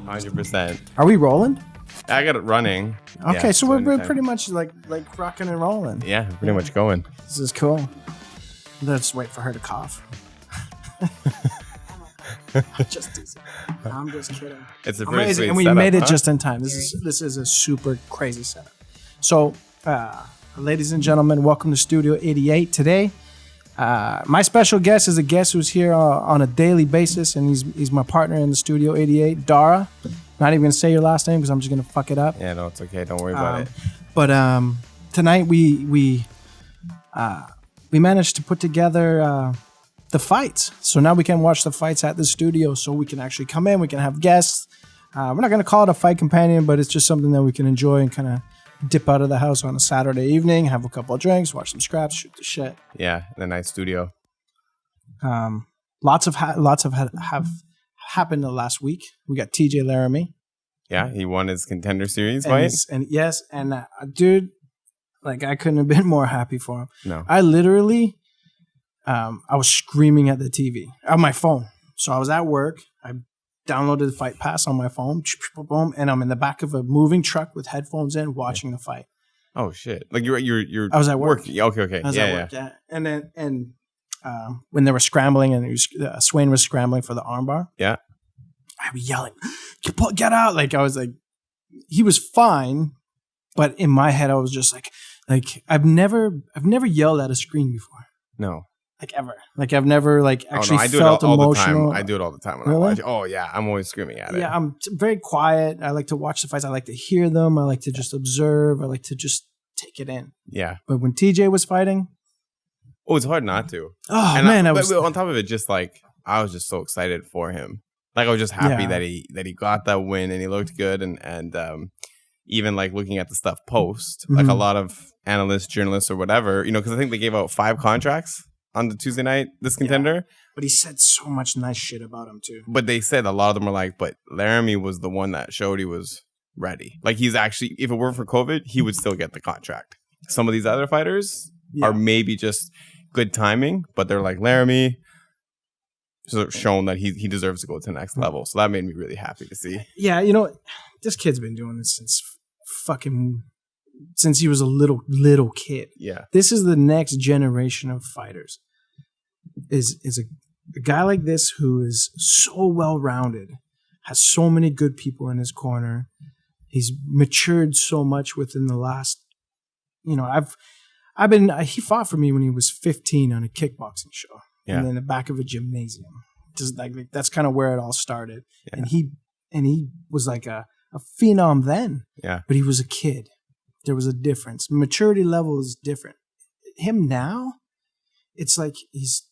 100%. Are we rolling? I got it running. Okay, Yeah, so we're pretty much like rocking and rolling. Yeah, pretty much going. This is cool. Let's wait for her to cough. Just teasing. I'm just kidding. It's a pretty amazing, sweet and we setup, made it huh? just in time. This is a super crazy setup. So, ladies and gentlemen, welcome to Studio 88 today. My special guest is a guest who's here on a daily basis, and he's my partner in the Studio 88, Dara. Not even gonna say your last name because I'm just gonna fuck it up. Yeah, no, it's okay. Don't worry about it. But tonight we managed to put together the fights. So now we can watch the fights at the studio. So we can actually come in. We can have guests. We're not gonna call it a fight companion, but it's just something that we can enjoy and kind of dip out of the house on a Saturday evening, have a couple of drinks, watch some scraps, shoot the shit. Yeah, in a nice studio. Lots have happened the last week. We got TJ Laramie. Yeah, he won his Contender Series fight. Dude, like I couldn't have been more happy for him. No. I literally, I was screaming at the TV on my phone. So I was at work. I downloaded the Fight Pass on my phone, and I'm in the back of a moving truck with headphones in, watching the fight. Oh shit! Like you're. I was at work. Okay. I was at work, yeah. And then when they were scrambling and Swain was scrambling for the armbar. Yeah. I was yelling, "Get out!" Like I was like, he was fine, but in my head I was just like I've never yelled at a screen before. No. Like ever. Like I've never actually I do felt it all emotional. the time. I do it all the time when Really? I watch. Oh yeah, I'm always screaming at it. Yeah, I'm very quiet. I like to watch the fights. I like to hear them. I like to just observe. I like to just take it in. Yeah. But when TJ was fighting, it's hard not to. Oh and man, but on top of it, just like I was just so excited for him. Like I was just happy that he got that win and he looked good and even like looking at the stuff post, like a lot of analysts, journalists, or whatever, because I think they gave out 5 contracts on the Tuesday night, this contender. Yeah. But he said so much nice shit about him too. But they said a lot of them were like, but Laramie was the one that showed he was ready. Like he's actually, if it weren't for COVID, he would still get the contract. Some of these other fighters are maybe just good timing, but they're like Laramie. So shown that he deserves to go to the next level. So that made me really happy to see. Yeah, this kid's been doing this since he was a little kid. Yeah. This is the next generation of fighters. Is a guy like this who is so well-rounded, has so many good people in his corner. He's matured so much within the last, he fought for me when he was 15 on a kickboxing show. Yeah. And in the back of a gymnasium. Just like that's kind of where it all started. Yeah. And he was like a phenom then. Yeah. But he was a kid. There was a difference. Maturity level is different. Him now, it's like he's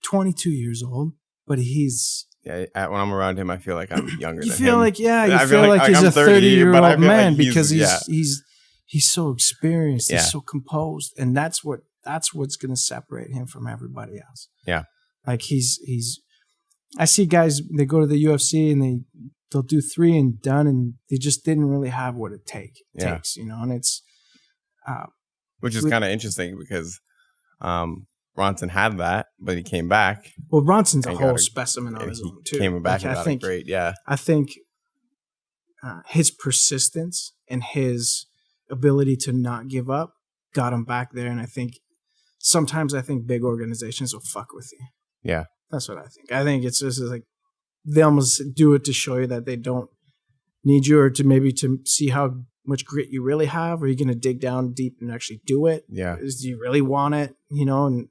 22 years old, but he's... Yeah, when I'm around him, I feel like I'm younger than him. You feel like he's a 30-year-old man because he's so experienced. Yeah. He's so composed. And that's what's going to separate him from everybody else. Yeah. Like I see guys, they go to the UFC and they'll do 3 and done, and they just didn't really have what it takes, and it's... Which is kind of interesting because Ronson had that, but he came back. Well, Ronson's a whole specimen on his own, too. Came back and got it great, yeah. I think his persistence and his ability to not give up got him back there, and sometimes I think big organizations will fuck with you. Yeah. That's what I think. I think it's just like they almost do it to show you that they don't need you, or to maybe to see how much grit you really have. Are you going to dig down deep and actually do it? Yeah. Do you really want it? And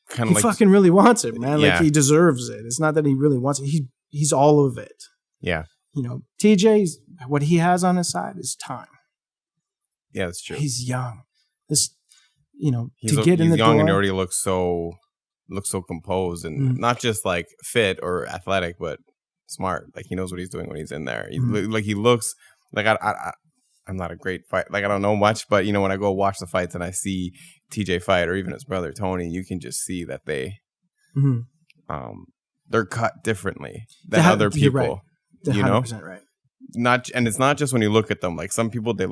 kind he of fucking really wants it, man. Yeah. Like he deserves it. It's not that he really wants it. He's all of it. Yeah. TJ, what he has on his side is time. Yeah, that's true. He's young. He's young and he already looks so composed and not just like fit or athletic, but smart. Like he knows what he's doing when he's in there. He looks like I'm not a great fight. Like I don't know much, but when I go watch the fights and I see TJ fight or even his brother Tony, you can just see that they're cut differently than other people. Right. 100% right. And it's not just when you look at them. Like some people, they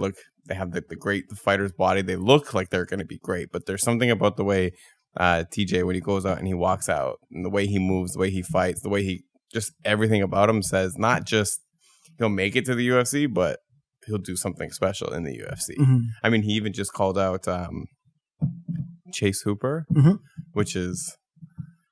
have the great fighter's body. They look like they're going to be great, but there's something about the way TJ, when he goes out and he walks out, and the way he moves, the way he fights, the way he just everything about him says not just he'll make it to the UFC, but he'll do something special in the UFC. I mean, he even just called out Chase Hooper, which is,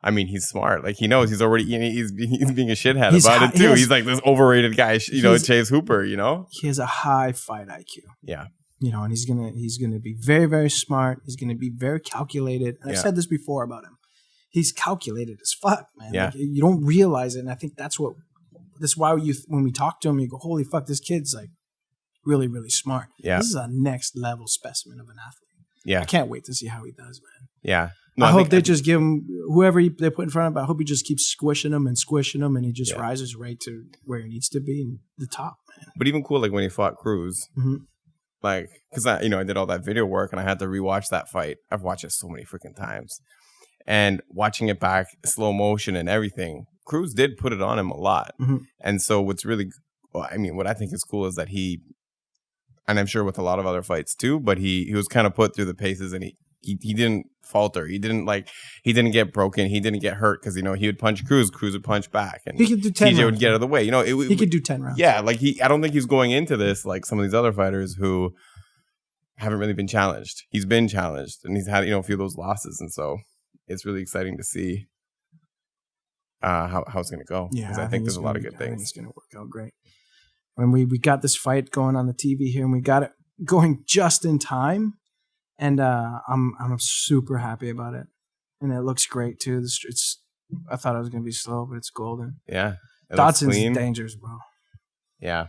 I mean, he's smart. Like, he knows he's already, he's being a shithead about it too. He's like this overrated guy, Chase Hooper, He has a high fight IQ. Yeah. And he's gonna be very, very smart. He's gonna be very calculated. And I've said this before about him. He's calculated as fuck, man. Yeah. Like, you don't realize it, and I think that's why when we talk to him, you go, "Holy fuck, this kid's like really, really smart." Yeah. This is a next level specimen of an athlete. Yeah. I can't wait to see how he does, man. Yeah. No, I hope they just give him whoever they put in front of him. I hope he just keeps squishing him, and he just rises right to where he needs to be in the top, man. But even cool, like when he fought Cruz, like, because I did all that video work and I had to rewatch that fight. I've watched it so many freaking times, and watching it back, slow motion and everything, Cruz did put it on him a lot. And so what I think is cool is that he, and I'm sure with a lot of other fights too, but he was kind of put through the paces, and he didn't falter. He didn't get broken. He didn't get hurt because, he would punch Cruz would punch back, and he could do 10 TJ rounds, would get out of the way. He could do 10 rounds. Yeah, like I don't think he's going into this like some of these other fighters who haven't really been challenged. He's been challenged, and he's had a few of those losses, and so it's really exciting to see how it's going to go. Yeah, because I think there's a lot of good things. I think it's going to work out great. When we got this fight going on the TV here, and we got it going just in time. And I'm super happy about it, and it looks great too. I thought it was gonna be slow, but it's golden. Yeah, Dodson's dangerous, bro. Yeah,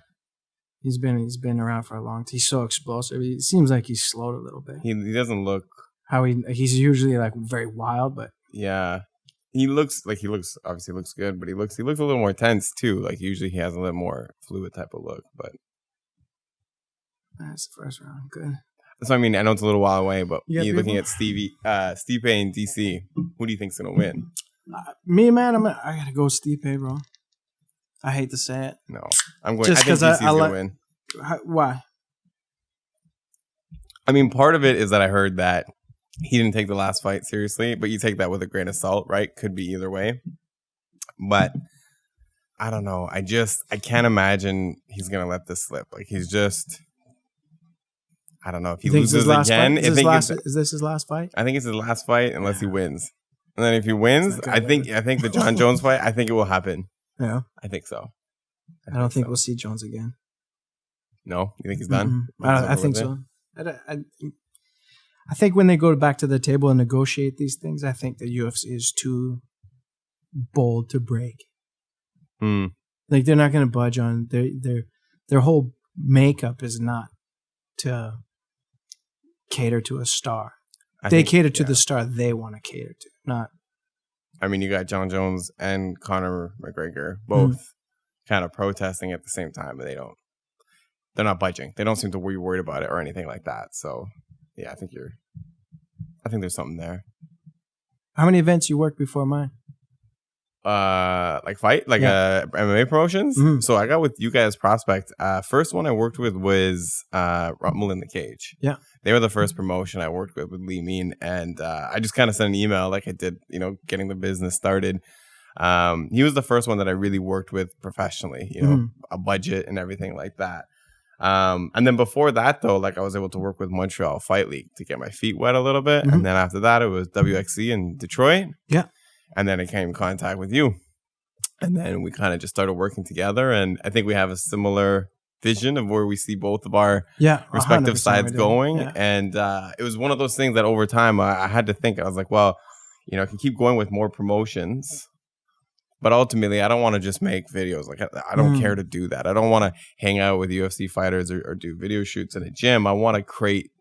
he's been around for a long time. He's so explosive. It seems like he's slowed a little bit. He doesn't look how he's usually like very wild, but yeah, he obviously looks good, but he looks a little more tense too. Like usually he has a little more fluid type of look, but that's the first round. Good. So I know it's a little while away, but you're looking at Stipe in DC. Who do you think's gonna win? Me, man, I gotta go Stipe, bro. I hate to say it. No, I'm going. Just because I think DC's gonna win. Why? Part of it is that I heard that he didn't take the last fight seriously, but you take that with a grain of salt, right? Could be either way. But I don't know. I can't imagine he's gonna let this slip. Like he's just. I don't know if he loses again. Is this his last fight? I think it's his last fight unless he wins. And then if he wins, I think the John Jones fight, I think it will happen. Yeah. I think so. I don't think we'll see Jones again. No? You think he's done? I think so. I think when they go back to the table and negotiate these things, I think the UFC is too bold to break. Like they're not going to budge on their whole makeup is not to cater to a star. They cater to the star they want to cater to, not. You got John Jones and Conor McGregor both kind of protesting at the same time, but they're not budging. They don't seem to be worried about it or anything like that. So, yeah, I think there's something there. How many events you worked before mine? MMA promotions. So I got with you guys Prospect. First one I worked with was Rumble in the Cage. Yeah, they were the first promotion I worked with Lee Mean, and I just kind of sent an email like I did, getting the business started. He was the first one that I really worked with professionally, a budget and everything like that. And then before that though, I was able to work with Montreal Fight League to get my feet wet a little bit, and then after that it was WXC in Detroit. Yeah. And then I came in contact with you. And then we kind of just started working together. And I think we have a similar vision of where we see both of our respective sides going. Yeah. And it was one of those things that over time I had to think. I was like, well, I can keep going with more promotions. But ultimately, I don't want to just make videos. Like I don't care to do that. I don't want to hang out with UFC fighters or do video shoots in a gym. I want to create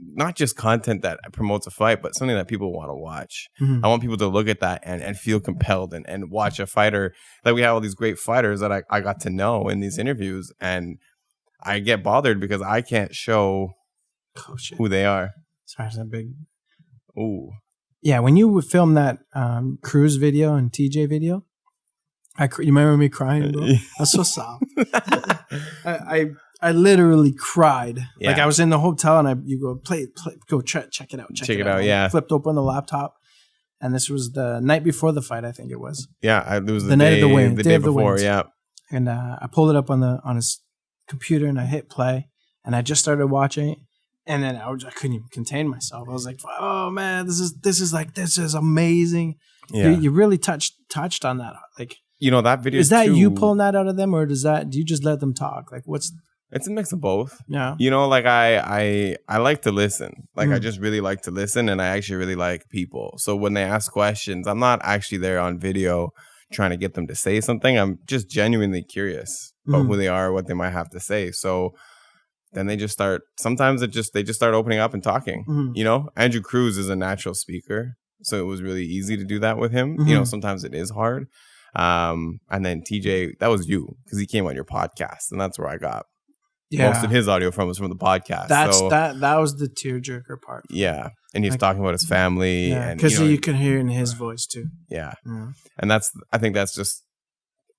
not just content that promotes a fight, but something that people want to watch. I want people to look at that and feel compelled and watch a fighter. Like we have all these great fighters that I got to know in these interviews, and I get bothered because I can't show who they are. Sorry, it's a big. Ooh. Yeah, when you would film that Cruz video and TJ video, you remember me crying, bro? I was so soft. I literally cried. Yeah. Like I was in the hotel and you go check it out. Check it out. Yeah. I flipped open the laptop, and this was the night before the fight. I think it was. Yeah, it was the night of the win, the day before. Yeah. and I pulled it up on his computer, and I hit play, and I just started watching it, and then I couldn't even contain myself. I was like, "Oh man, this is amazing." Yeah, you really touched on that. Like, that video is that too, you pulling that out of them, or do you just let them talk? Like, It's a mix of both. Yeah. Like I like to listen. Like I just really like to listen, and I actually really like people. So when they ask questions, I'm not actually there on video trying to get them to say something. I'm just genuinely curious about who they are, what they might have to say. So then they just start. Sometimes they just start opening up and talking. Andrew Cruz is a natural speaker, so it was really easy to do that with him. Sometimes it is hard. And then TJ, that was you, because he came on your podcast, and that's where I got most of his audio was from the podcast. That was the tearjerker part. Yeah, and he's talking about his family, and because you can hear it in his voice too. Yeah, and I think that's just,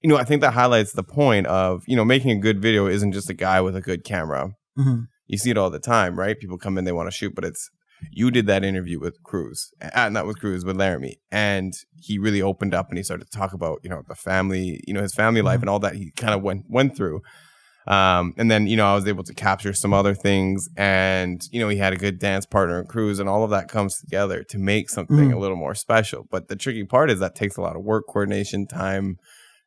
I think that highlights the point of making a good video isn't just a guy with a good camera. You see it all the time, right? People come in, they want to shoot, but you did that interview with Cruz, not with Cruz, with Laramie, and he really opened up and he started to talk about the family, his family life and all that he kind of went through. And then, I was able to capture some other things, and, he had a good dance partner in Cruz, and all of that comes together to make something a little more special. But the tricky part is that takes a lot of work, coordination, time,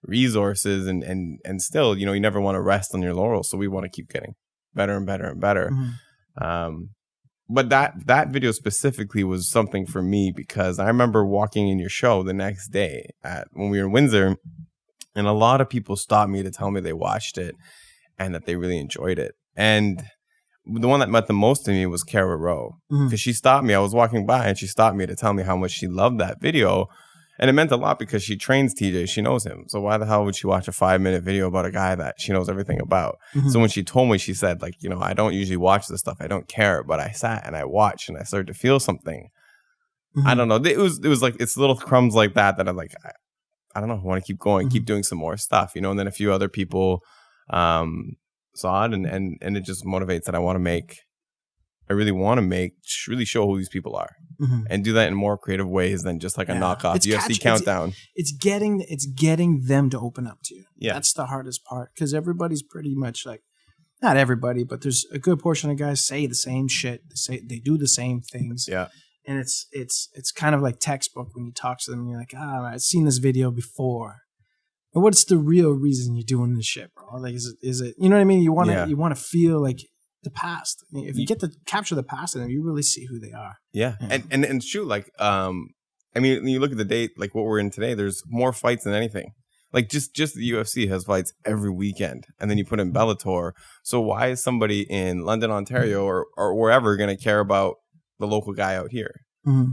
resources, and still, you never want to rest on your laurels. So we want to keep getting better and better and better. But that video specifically was something for me, because I remember walking in your show the next day when we were in Windsor, and a lot of people stopped me to tell me they watched it and that they really enjoyed it. And the one that meant the most to me was Kara Rowe, because she stopped me. I was walking by and she stopped me to tell me how much she loved that video. And it meant a lot because she trains TJ. She knows him. So why the hell would she watch a 5-minute video about a guy that she knows everything about? So when she told me, she said, like, I don't usually watch this stuff. I don't care. But I sat and I watched and I started to feel something. I don't know. It was like, it's little crumbs like that I'm like, I don't know. I want to keep going, keep doing some more stuff, and then a few other people saw it, and it just motivates that I really want to really show who these people are, and do that in more creative ways than just like a knockoff UFC countdown. It's getting them to open up to you. Yeah, that's the hardest part, because everybody's pretty much like, not everybody, but there's a good portion of guys say the same shit. They do the same things. Yeah. And it's kind of like textbook when you talk to them and you're like, I've seen this video before. And what's the real reason you're doing this shit, bro? Like, is it, you know what I mean? You want to feel like the past. I mean, if you get to capture the past in them, you really see who they are. Yeah. And it's true. Like, I mean, when you look at the date, like what we're in today, there's more fights than anything. Like just the UFC has fights every weekend, and then you put in Bellator. So why is somebody in London, Ontario, or wherever going to care about the local guy out here?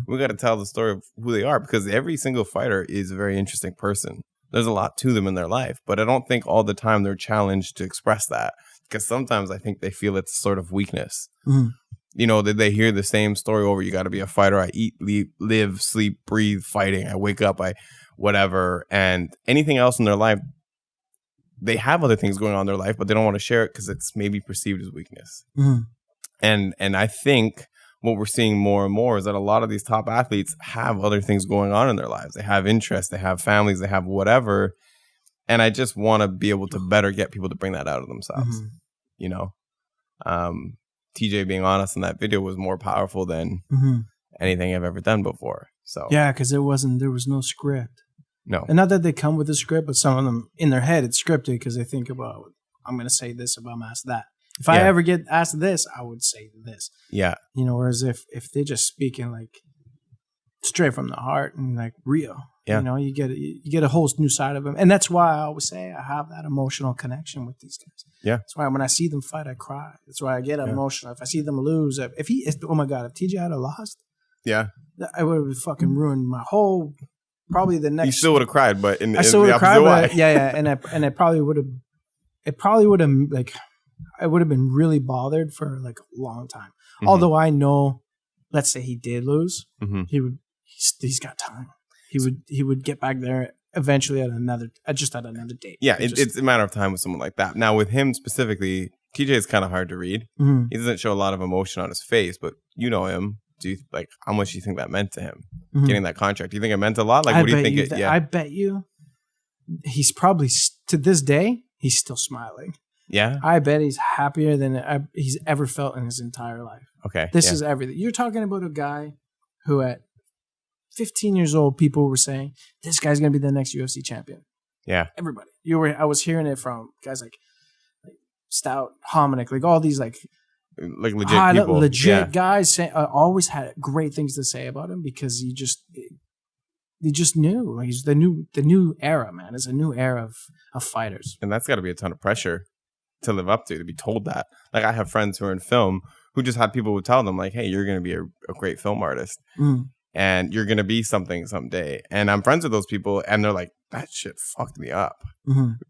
We got to tell the story of who they are, because every single fighter is a very interesting person. There's a lot to them in their life, but I don't think all the time they're challenged to express that, because sometimes I think they feel it's sort of weakness. That they hear the same story over. You got to be a fighter. I eat, live, sleep, breathe fighting. I wake up, whatever, and anything else in their life, they have other things going on in their life, but they don't want to share it because it's maybe perceived as weakness. And I think what we're seeing more and more is that a lot of these top athletes have other things going on in their lives. They have interests, they have families, they have whatever. And I just want to be able to better get people to bring that out of themselves. TJ being honest in that video was more powerful than anything I've ever done before. So yeah, because there was no script. No. And not that they come with a script, but some of them in their head it's scripted, because they think about, I'm going to say this if I'm asked that. If I ever get asked this, I would say this. Yeah. Whereas if they're just speaking like straight from the heart and like real, you get a whole new side of them. And that's why I always say I have that emotional connection with these guys. Yeah. That's why when I see them fight, I cry. That's why I get emotional. If I see them lose, oh my God, if TJ had lost, I would have fucking ruined my whole, probably the next. You still would have cried, but I still would have cried, but and I probably would have like, I would have been really bothered for like a long time. Although I know, let's say he did lose, he's got time. He would get back there eventually at another date. Yeah, it's a matter of time with someone like that. Now with him specifically, TJ is kind of hard to read. He doesn't show a lot of emotion on his face, but you know him. How much do you think that meant to him getting that contract? Do you think it meant a lot? Like, what do you think? I bet you he's probably to this day, he's still smiling. Yeah. I bet he's happier than he's ever felt in his entire life. Okay. This is everything. You're talking about a guy who at 15 years old, people were saying, this guy's going to be the next UFC champion. Yeah. Everybody. I was hearing it from guys like Stout, Hominick, like all these like legit people. Legit guys always had great things to say about him because you just knew. Like, he's the new era, man. It's a new era of fighters. And that's got to be a ton of pressure to live up to be told that. Like, I have friends who are in film who just had people who tell them, like, hey, you're going to be a great film artist. And you're going to be something someday. And I'm friends with those people, and they're like, that shit fucked me up.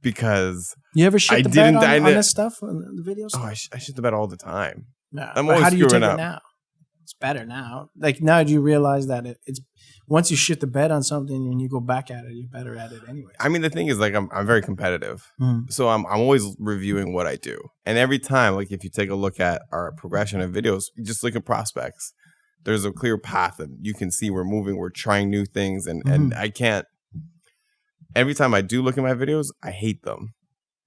Because you ever shit the bed on this stuff, on the video stuff? Oh, I shit the bed all the time. Yeah. I'm always how do you take up. it now? It's better now. Like, now do you realize that it's once you shit the bed on something and you go back at it, you're better at it anyway. I mean, the thing is, like, I'm very competitive. So I'm always reviewing what I do. And every time, like, if you take a look at our progression of videos, you just look at prospects. There's a clear path and you can see we're moving, we're trying new things. And I can't, every time I do look at my videos, I hate them.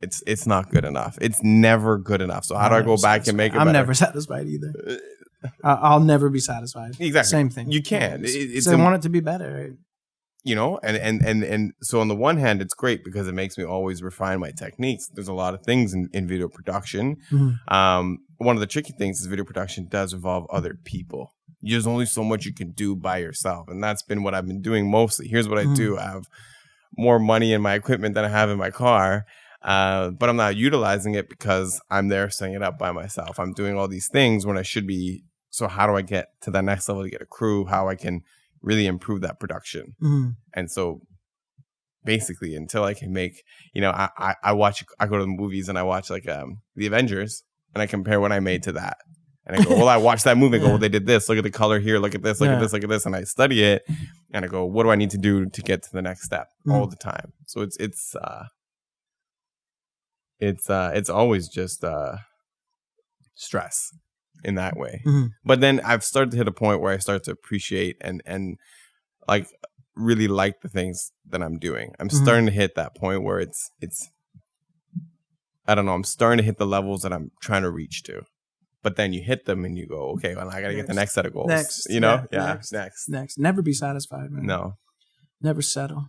It's not good enough. It's never good enough. So how do I go back and make it better? I'm never satisfied either. I'll never be satisfied. Exactly. Same thing. You can't. I want it to be better. Right? You know, and so on the one hand, it's great because it makes me always refine my techniques. There's a lot of things in video production. One of the tricky things is video production does involve other people. There's only so much you can do by yourself. And that's been what I've been doing mostly. Here's what I do. I have more money in my equipment than I have in my car. But I'm not utilizing it because I'm there setting it up by myself. I'm doing all these things when I should be. So how do I get to that next level to get a crew? How I can really improve that production. And so basically until I can make, you know, I go to the movies and I watch like the Avengers and I compare what I made to that. And I go, well, I watched that movie and go, well, they did this. Look at the color here. Look at this. Look at this. Look at this. And I study it and I go, what do I need to do to get to the next step all the time? So it's always just stress in that way. But then I've started to hit a point where I start to appreciate and like really like the things that I'm doing. I'm starting to hit that point where it's I don't know, I'm starting to hit the levels that I'm trying to reach to. But then you hit them and you go, okay, well, I got to get the next set of goals. Next. You know? Yeah. Next. Never be satisfied, man. No. Never settle.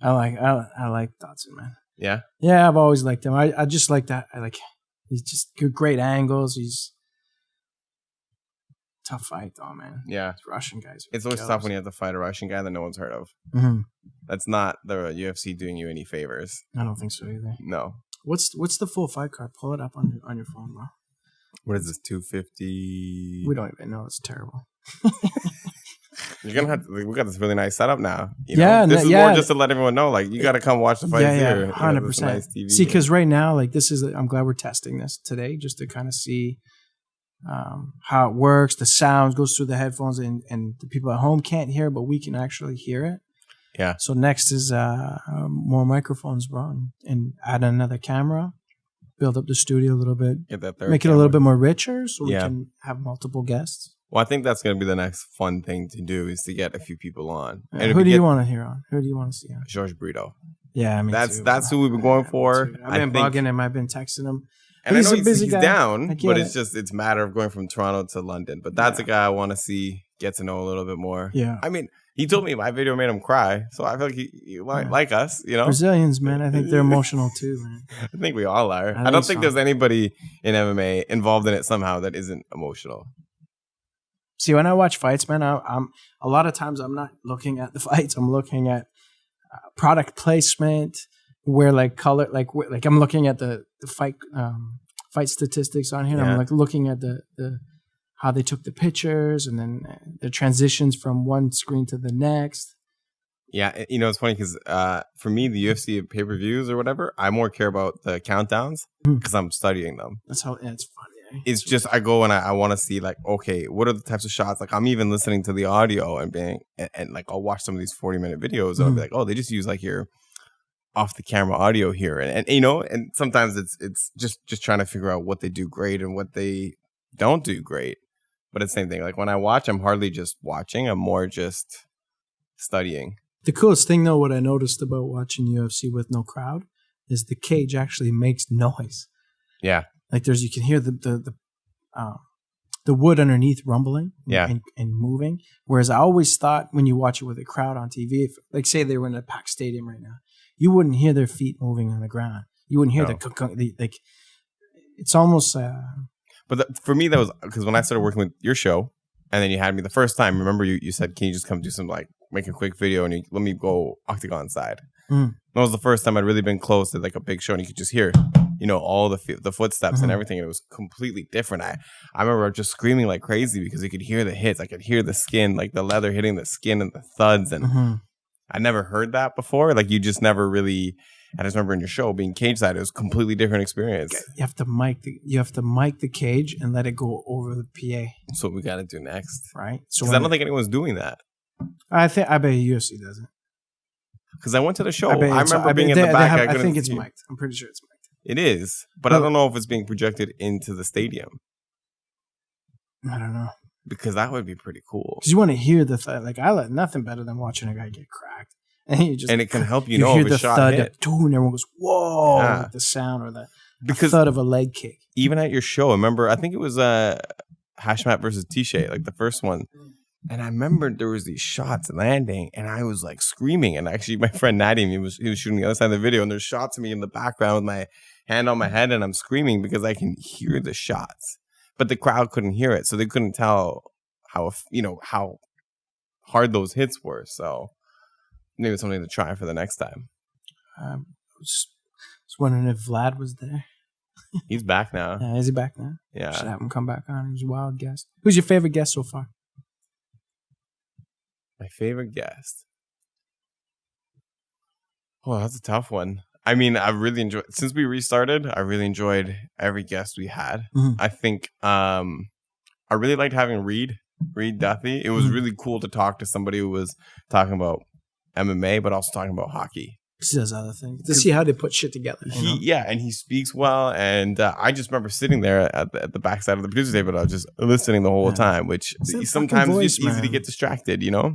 I like Dotson, man. Yeah? Yeah, I've always liked him. I just like that. He's just great angles. He's tough fight though, man. Yeah. These Russian guys. It's always tough when you have to fight a Russian guy that no one's heard of. That's not the UFC doing you any favors. I don't think so either. No. What's the full fight card? Pull it up on your phone, bro. What is this, 250? We don't even know. It's terrible. You're gonna have to, we got this really nice setup now. You know? This is more just to let everyone know, like, you got to come watch the fights here. 100%. Nice TV. See, because right now, like, I'm glad we're testing this today just to kind of see how it works. The sound goes through the headphones, and the people at home can't hear, but we can actually hear it. Yeah. So next is more microphones, bro, and add another camera. Build up the studio a little bit. Get that third Make it a little bit more richer so we can have multiple guests. Well, I think that's going to be the next fun thing to do is to get a few people on. And who do you want to hear on? Who do you want to see on? George Brito. Yeah, I mean, that's who we've been going for. I've been bugging him. I've been texting him. And I know he's down, but it's a matter of going from Toronto to London. But that's a guy I want to see, get to know a little bit more. Yeah. I mean, he told me my video made him cry, so I feel like he might like us, you know? Brazilians, man, I think they're emotional too, man. I think we all are. I don't think there's anybody in MMA involved in it somehow that isn't emotional. See, when I watch fights, man, I'm a lot of times I'm not looking at the fights. I'm looking at product placement, where like color, like I'm looking at the fight statistics on here. And I'm like looking at the how they took the pictures and then the transitions from one screen to the next. Yeah, you know, it's funny because for me, the UFC pay-per-views or whatever, I more care about the countdowns because I'm studying them. That's how it's funny. Eh? It's just I go and I want to see like, okay, what are the types of shots? Like I'm even listening to the audio and like I'll watch some of these 40-minute videos and I'll be like, oh, they just use like your off the camera audio here, and you know, and sometimes it's just trying to figure out what they do great and what they don't do great. But it's the same thing. Like when I watch, I'm hardly just watching. I'm more just studying. The coolest thing, though, what I noticed about watching UFC with no crowd is the cage actually makes noise. Yeah. Like you can hear the wood underneath rumbling and moving. Whereas I always thought when you watch it with a crowd on TV, if, like say they were in a packed stadium right now, you wouldn't hear their feet moving on the ground. You wouldn't hear like it's almost. But for me, that was because when I started working with your show, and then you had me the first time. Remember, you said, "Can you just come do some make a quick video and you let me go octagon side?" That was the first time I'd really been close to like a big show, and you could just hear, all the footsteps and everything. And it was completely different. I remember just screaming like crazy because you could hear the hits. I could hear the skin, like the leather hitting the skin and the thuds. And I never heard that before. Like you just never really. I just remember in your show being cage side, it was a completely different experience. You have to mic the cage and let it go over the PA. That's what we got to do next, right? So because I don't think anyone's doing that. I bet UFC does it. Because I went to the show. I remember being in the back. I think it's mic'd. I'm pretty sure it's mic'd. It is, but I don't know if it's being projected into the stadium. I don't know. Because that would be pretty cool. Because you want to hear I like nothing better than watching a guy get cracked. And it can help you know hear if a shot thud, hit. And everyone goes, whoa, with the sound or the thud of a leg kick. Even at your show, I remember, I think it was Hashmat versus T-Shay, like the first one. And I remember there was these shots landing and I was like screaming. And actually my friend Nadim, he was shooting the other side of the video and there's shots of me in the background with my hand on my head and I'm screaming because I can hear the shots. But the crowd couldn't hear it. So they couldn't tell how hard those hits were. So maybe it's something to try for the next time. I was wondering if Vlad was there. He's back now. Yeah, is he back now? Yeah. Should have him come back on. He was a wild guest. Who's your favorite guest so far? My favorite guest? Oh, that's a tough one. I mean, I really enjoyed, since we restarted, I really enjoyed every guest we had. I think I really liked having Reed Duthie. It was really cool to talk to somebody who was talking about MMA, but also talking about hockey. He does other things to see how they put shit together. And he speaks well. And I just remember sitting there at the backside of the producer table. I was just listening the whole time, which sometimes it's easy to get distracted, Yeah.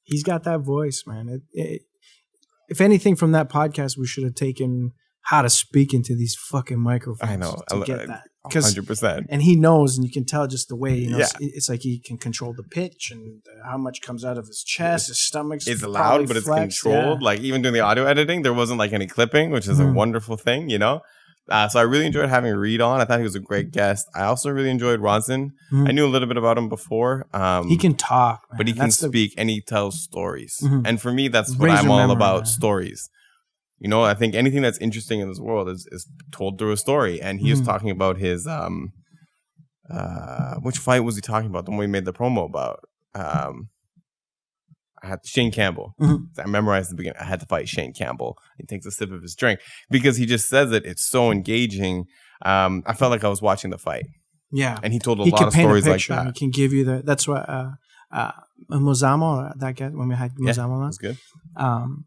He's got that voice, man. If anything from that podcast, we should have taken how to speak into these fucking microphones. I know. To get that. 100%. And he knows, and you can tell just the way, it's like he can control the pitch and how much comes out of his chest, his stomach. It's loud, but it's controlled. Yeah. Like even doing the audio editing, there wasn't like any clipping, which is a wonderful thing, So I really enjoyed having Reed on. I thought he was a great guest. I also really enjoyed Ronson. I knew a little bit about him before. He can talk, man. But he can speak and he tells stories. And for me, that's what I'm all about, stories. I think anything that's interesting in this world is told through a story. And he was talking about his, which fight was he talking about? The one we made the promo about. I had Shane Campbell. I memorized the beginning. I had to fight Shane Campbell. He takes a sip of his drink because he just says it. It's so engaging. I felt like I was watching the fight. Yeah. And he told a lot of stories like that. He can give you that's what Mozamo, that guy, when we had Mozamo last. That's good.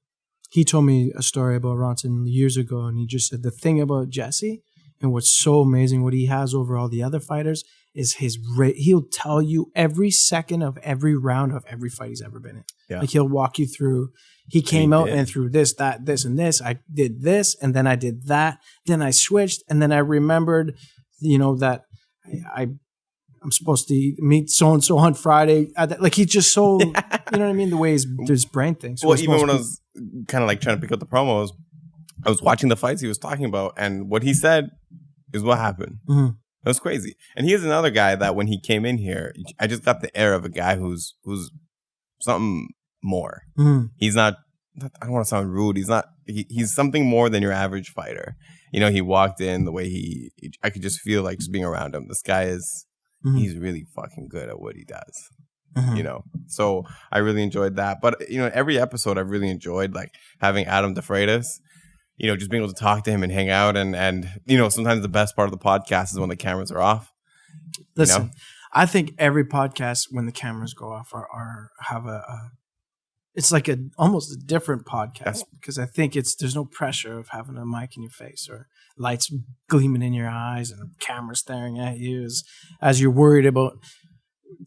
He told me a story about Ronson years ago, and he just said the thing about Jesse and what's so amazing, what he has over all the other fighters, is he'll tell you every second of every round of every fight he's ever been in. Yeah. Like he'll walk you through. He came out and through this, that, this, and this. I did this, and then I did that. Then I switched, and then I remembered, that I'm supposed to meet so and so on Friday. Like he's just so, you know what I mean? The way his brain thinks. So even when I was kind of like trying to pick up the promos, I was watching the fights he was talking about, and what he said is what happened. It was crazy. And he is another guy that when he came in here, I just got the air of a guy who's something more. He's not, I don't want to sound rude. He's something more than your average fighter. He walked in the way I could just feel like just being around him. This guy is, he's really fucking good at what he does. So I really enjoyed that. But, every episode I've really enjoyed, like having Adam DeFreitas, just being able to talk to him and hang out. And sometimes the best part of the podcast is when the cameras are off. Listen, I think every podcast when the cameras go off have it's like almost a different podcast because I think there's no pressure of having a mic in your face or lights gleaming in your eyes and a camera staring at you as you're worried about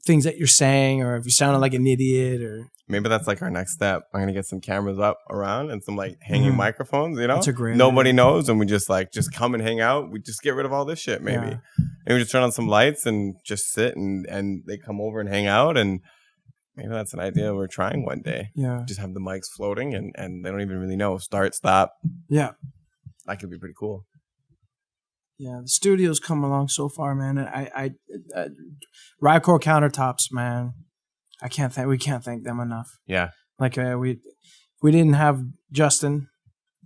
things that you're saying, or if you sounded like an idiot, or maybe that's like our next step. I'm gonna get some cameras up around and some like hanging microphones. You know, that's a great nobody idea. knows, and we just come and hang out. We just get rid of all this shit. Maybe we just turn on some lights and just sit, and they come over and hang out, and maybe that's an idea we're trying one day. Yeah, just have the mics floating, and they don't even really know start, stop. Yeah, that could be pretty cool. Yeah, the studio's come along so far, man. I Rycore countertops, man. We can't thank them enough. Yeah, like we didn't have Justin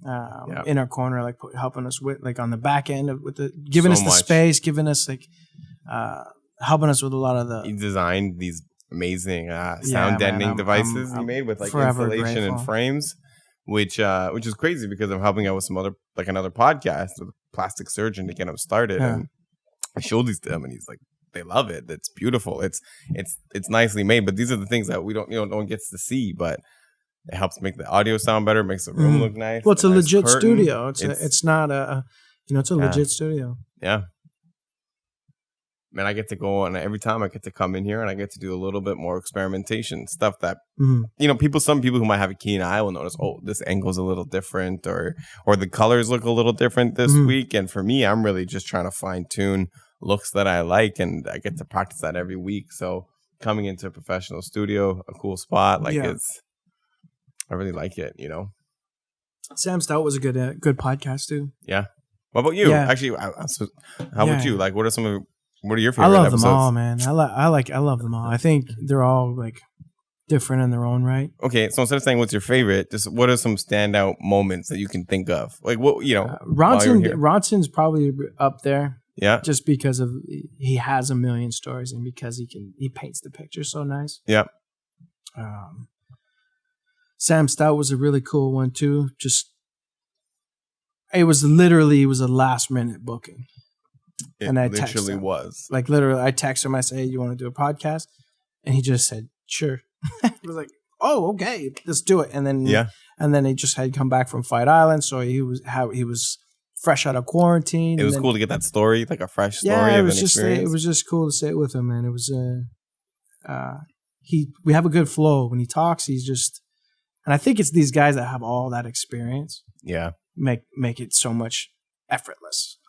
in our corner, like helping us with like on the back end with giving us the space, giving us like helping us with a lot of the. He designed these amazing sound deadening devices he made with like insulation and frames, which is crazy because I'm helping out with some other like another podcast with a plastic surgeon to get him started, and I showed these to him, and he's like, they love it. It's beautiful. It's nicely made, but these are the things that we don't no one gets to see, but it helps make the audio sound better, makes the room look nice. Well, it's a legit studio. It's not a it's a legit studio. Yeah. Man, I get to go, and every time I get to come in here and I get to do a little bit more experimentation stuff that some people who might have a keen eye will notice, oh, this angle's a little different, or the colors look a little different this week. And for me, I'm really just trying to fine tune looks that I like, and I get to practice that every week. So coming into a professional studio, a cool spot, I really like it, Sam Stout was a good podcast too. Yeah. What about you? Yeah. Actually, how about you? Like, what are your favorite episodes? I love them all, man. I love them all. I think they're all like different in their own right. Okay, so instead of saying what's your favorite, just what are some standout moments that you can think of? Like what Ronson's probably up there. Yeah. Just because he has a million stories, and because he paints the picture so nice. Yeah. Sam Stout was a really cool one too. It was a last minute booking. And I literally was. Like literally, I texted him. I said, hey, you want to do a podcast? And he just said, sure. I was like, oh, okay, let's do it. And then he just had come back from Fight Island, so he was fresh out of quarantine. It was cool to get that story, like a fresh story. Yeah, it was just cool to sit with him, man. It was we have a good flow when he talks. He's just, and I think it's these guys that have all that experience. Yeah, make it so much effortless.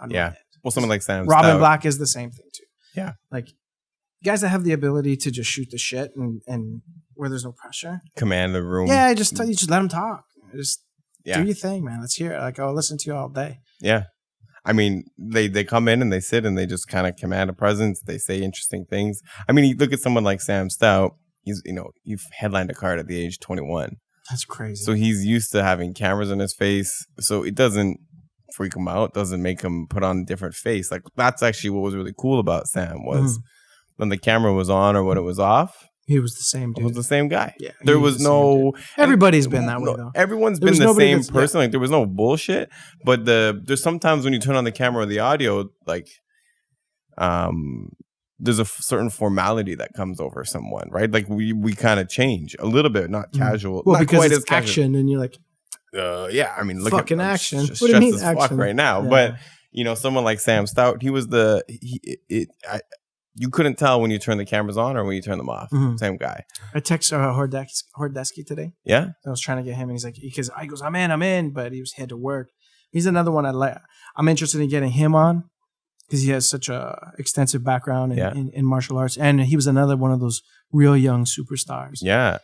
Well, someone like Sam Robin Stout. Black is the same thing too. Yeah, like guys that have the ability to just shoot the shit and where there's no pressure, command the room. Yeah, you just let them talk. Just do your thing, man. Let's hear it. Like, I'll listen to you all day. Yeah. I mean, they come in and they sit and they just kind of command a presence. They say interesting things. I mean, you look at someone like Sam Stout. You've headlined a card at the age of 21. That's crazy. So he's used to having cameras in his face. So it doesn't freak him out. Doesn't make him put on a different face. Like, that's actually what was really cool about Sam was when the camera was on or when it was off. He was the same dude. He was the same guy. Yeah. There was no... Everybody's been that way, though. Everyone's been the same person. Like, there was no bullshit. But there's sometimes when you turn on the camera or the audio, like, there's a certain formality that comes over someone, right? Like, we kind of change a little bit, not casual. Well, not because quite it's as casual. Action, and you're like... yeah, I mean, look fucking at action. What do you mean as action? Fuck right now. Yeah. But, someone like Sam Stout, he was you couldn't tell when you turn the cameras on or when you turn them off. Same guy. I texted Hordesky today. Yeah? I was trying to get him, and he's like, because I goes, I'm in, but he had to work. He's another one I'm interested in getting him on because he has such a extensive background in martial arts, and he was another one of those real young superstars. Yeah.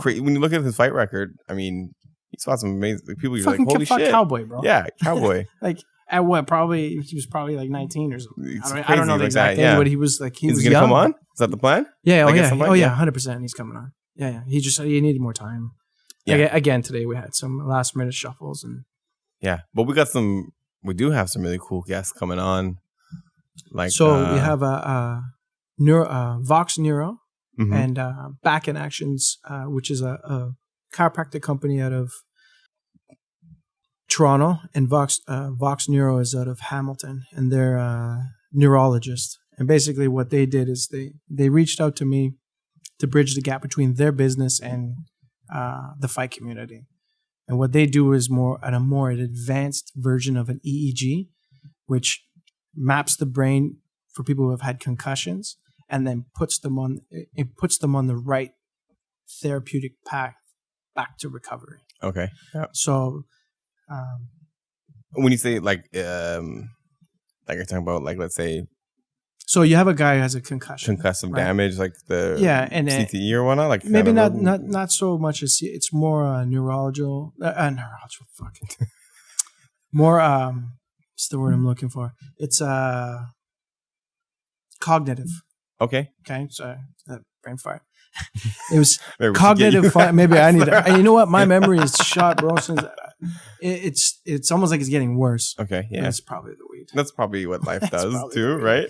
When you look at his fight record, I mean, he's fought some amazing people. You're like, holy shit. Cowboy, bro. Yeah, Cowboy. Like, at what? He was probably like 19 or something. I don't know the exact thing, but he was like, Is he going to come on? Is that the plan? Yeah, 100%. He's coming on. Yeah. He needed more time. Yeah. Again, today we had some last minute shuffles and. Yeah, but we do have some really cool guests coming on. Like, so we have Vox Neuro and Back in Actions, which is a chiropractic company out of Toronto, and Vox Neuro is out of Hamilton, and they're neurologists. And basically what they did is they reached out to me to bridge the gap between their business and the fight community. And what they do is a more advanced version of an EEG, which maps the brain for people who have had concussions and then puts them on the right therapeutic path back to recovery. Okay. Yeah. So, when you say like you're talking about like, let's say, so you have a guy who has a concussion, concussive damage, like the and CTE or whatnot, like maybe not so much as it's more neurological. Fucking more. What's the word I'm looking for? It's cognitive. Okay. So brain fire. It was cognitive. Maybe I need to. You know what? My memory is shot, bro. Since it's almost like it's getting worse. Okay. Yeah. That's probably the weed. That's probably what life does too, right?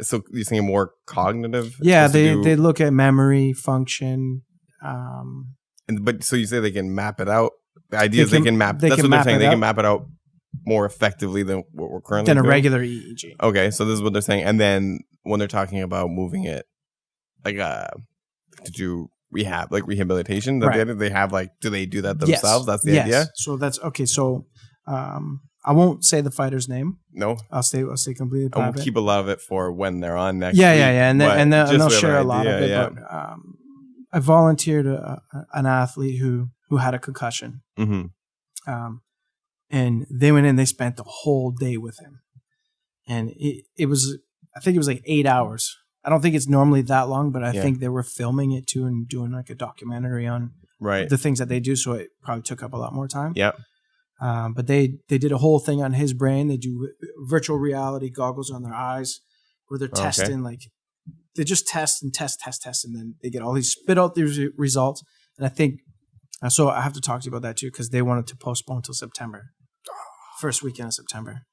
So you're saying more cognitive? Yeah, they look at memory function. But so you say they can map it out. The idea is they can map. That's what they're saying. They can map it out more effectively than what we're currently doing. Than a regular EEG. Okay, so this is what they're saying. And then when they're talking about moving it, like to do rehab, like rehabilitation, they have like, do they do that themselves? Yes. That's the idea. So that's okay. So I won't say the fighter's name. No, I'll stay completely private. And we'll keep a lot of it for when they're on next. Yeah, week, and they'll share a lot of it. Yeah. But I volunteered an athlete who had a concussion. Mm-hmm. And they went in. They spent the whole day with him, and it was, I think it was like 8 hours. I don't think it's normally that long, but I think they were filming it too and doing like a documentary on the things that they do. So it probably took up a lot more time. Yeah. But they did a whole thing on his brain. They do virtual reality goggles on their eyes where they're testing, like they just test, and then they get all these, spit out these results. And I think, so I have to talk to you about that too, because they wanted to postpone till September. First weekend of September.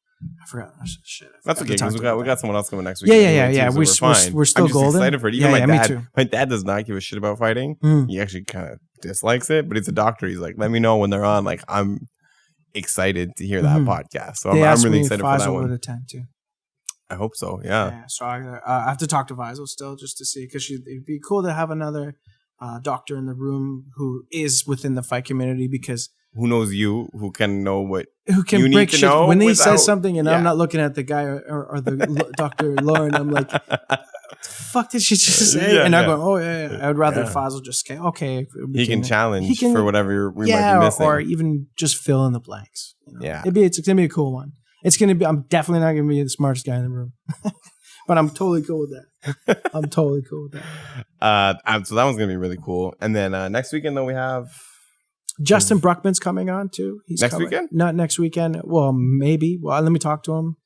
I forgot. Shit. That's okay, because we got someone else coming next week. Yeah. We're fine. We're still I'm just golden. excited for it. Even my dad does not give a shit about fighting. He actually kind of dislikes it, but he's a doctor. He's like, let me know when they're on. Like, I'm excited to hear that podcast. So I'm really excited for that one. Would attend too. I hope so. Yeah. So I have to talk to Vizel still just to see, because it'd be cool to have another doctor in the room who is within the fight community, because who knows you, who can know what who can you break need to shit know when he says something, and I'm not looking at the guy or the Dr. Lauren. I'm like, fuck did she just say? And I'm going, oh yeah. I would rather Faisal just say, okay. He can challenge for whatever we might be missing, or even just fill in the blanks. You know? Yeah, it's gonna be a cool one. It's gonna be. I'm definitely not gonna be the smartest guy in the room, but I'm totally cool with that. So that one's gonna be really cool. And then next weekend, though, we have Justin Bruckman's coming on too. He's next coming. weekend? Not next weekend. Well, maybe. Well, let me talk to him.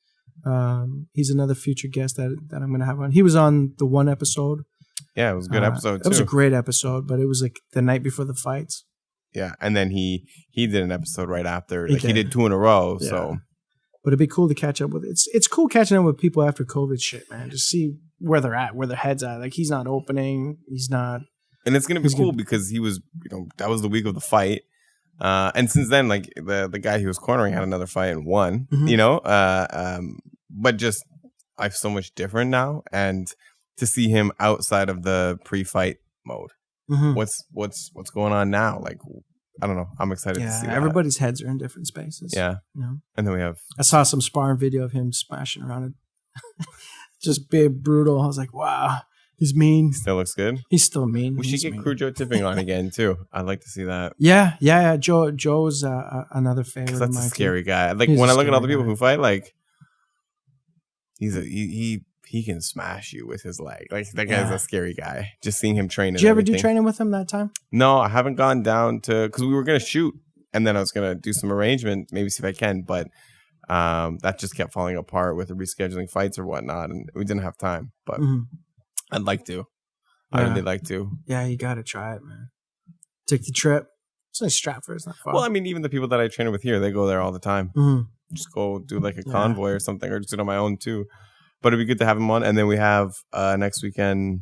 He's another future guest that I'm going to have on. He was on the one episode. Yeah, it was a good episode too. It was a great episode, but it was like the night before the fights. Yeah, and then he did an episode right after. He did 2 in a row. Yeah. So, but it'd be cool to catch up with. It's cool catching up with people after COVID shit, man. Just see where they're at, where their heads at. Like, he's not opening. He's not. And it's gonna be cool because he was, that was the week of the fight, and since then, like the guy he was cornering had another fight and won, but just life's so much different now, and to see him outside of the pre-fight mode, what's going on now? Like, I don't know. I'm excited to see that. Everybody's heads are in different spaces. Yeah, and then we have. I saw some sparring video of him smashing around it, just being brutal. I was like, wow. He's mean. Still looks good. He's still mean. We should get Crew Joe Tipping on again too. I'd like to see that. Yeah. Joe's another favorite. That's a scary guy. Like, when I look at all the people who fight, like he can smash you with his leg. Like, that guy's a scary guy. Just seeing him train. Did you ever do training with him that time? No, I haven't gone down to, because we were gonna shoot and then I was gonna do some arrangement, maybe see if I can, but that just kept falling apart with the rescheduling fights or whatnot, and we didn't have time. But. I'd like to. I really like to. Yeah, you got to try it, man. Take the trip. It's like Stratford. It's not far. Well, I mean, even the people that I train with here, they go there all the time. Just go do like a convoy or something, or just do it on my own too. But it'd be good to have him on. And then we have next weekend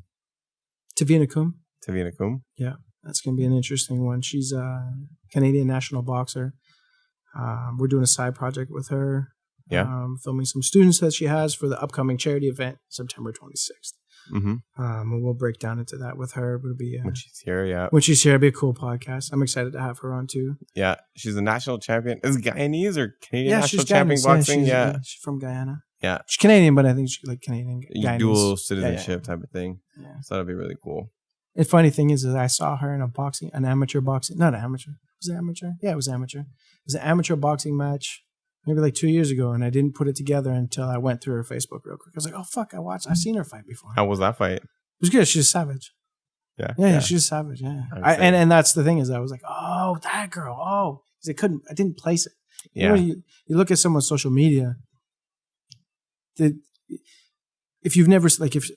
Tavina Kum. Yeah. That's going to be an interesting one. She's a Canadian national boxer. We're doing a side project with her. Yeah. Filming some students that she has for the upcoming charity event, September 26th. And we'll break down into that with her. It'll be when she's here, it'll be a cool podcast. I'm excited to have her on too. Yeah, she's a national champion. Is Guyanese or Canadian national champion boxing? She's from Guyana. Yeah. She's Canadian, but I think she's like Canadian. Dual citizenship type of thing. Yeah. So that'd be really cool. The funny thing is I saw her in an amateur boxing, not amateur. Was it amateur? Yeah, it was amateur. It was an amateur boxing match maybe like 2 years ago, and I didn't put it together until I went through her Facebook real quick. I was like, oh, fuck, I've seen her fight before. How was that fight? It was good. She's a savage. Yeah, she's a savage, yeah. And that's the thing is I was like, oh, that girl. Oh, because I didn't place it. Yeah. You look at someone's social media, if you've never, like, if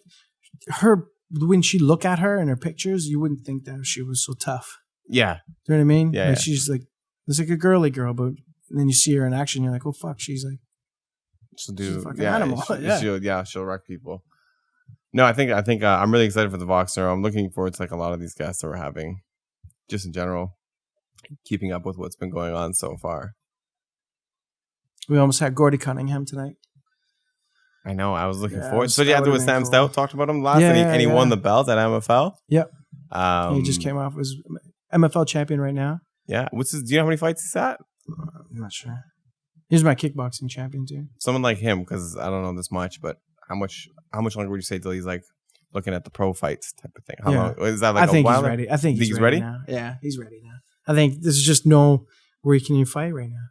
her, when she look at her in her pictures, you wouldn't think that she was so tough. Yeah. Do you know what I mean? Yeah. Like she's like, it's like a girly girl, but then you see her in action, you're like, oh fuck, she's like, she'll do, she's a fucking animal. She'll wreck people. No, I think I'm really excited for the Voxer. I'm looking forward to like a lot of these guests that we're having, just in general, keeping up with what's been going on so far. We almost had Gordy Cunningham tonight. I know. I was looking forward. So yeah, there was Sam Stout talked about him last, and he won the belt at MFL. Yep. He just came off as MFL champion right now. Yeah. Do you know how many fights he's at? I'm not sure. He's my kickboxing champion too. Someone like him, because I don't know this much, but how much longer would you say till he's like looking at the pro fights type of thing? How long is that? Like I think he's ready. I think he's ready now. Yeah, he's ready now. I think this is just where can you fight right now.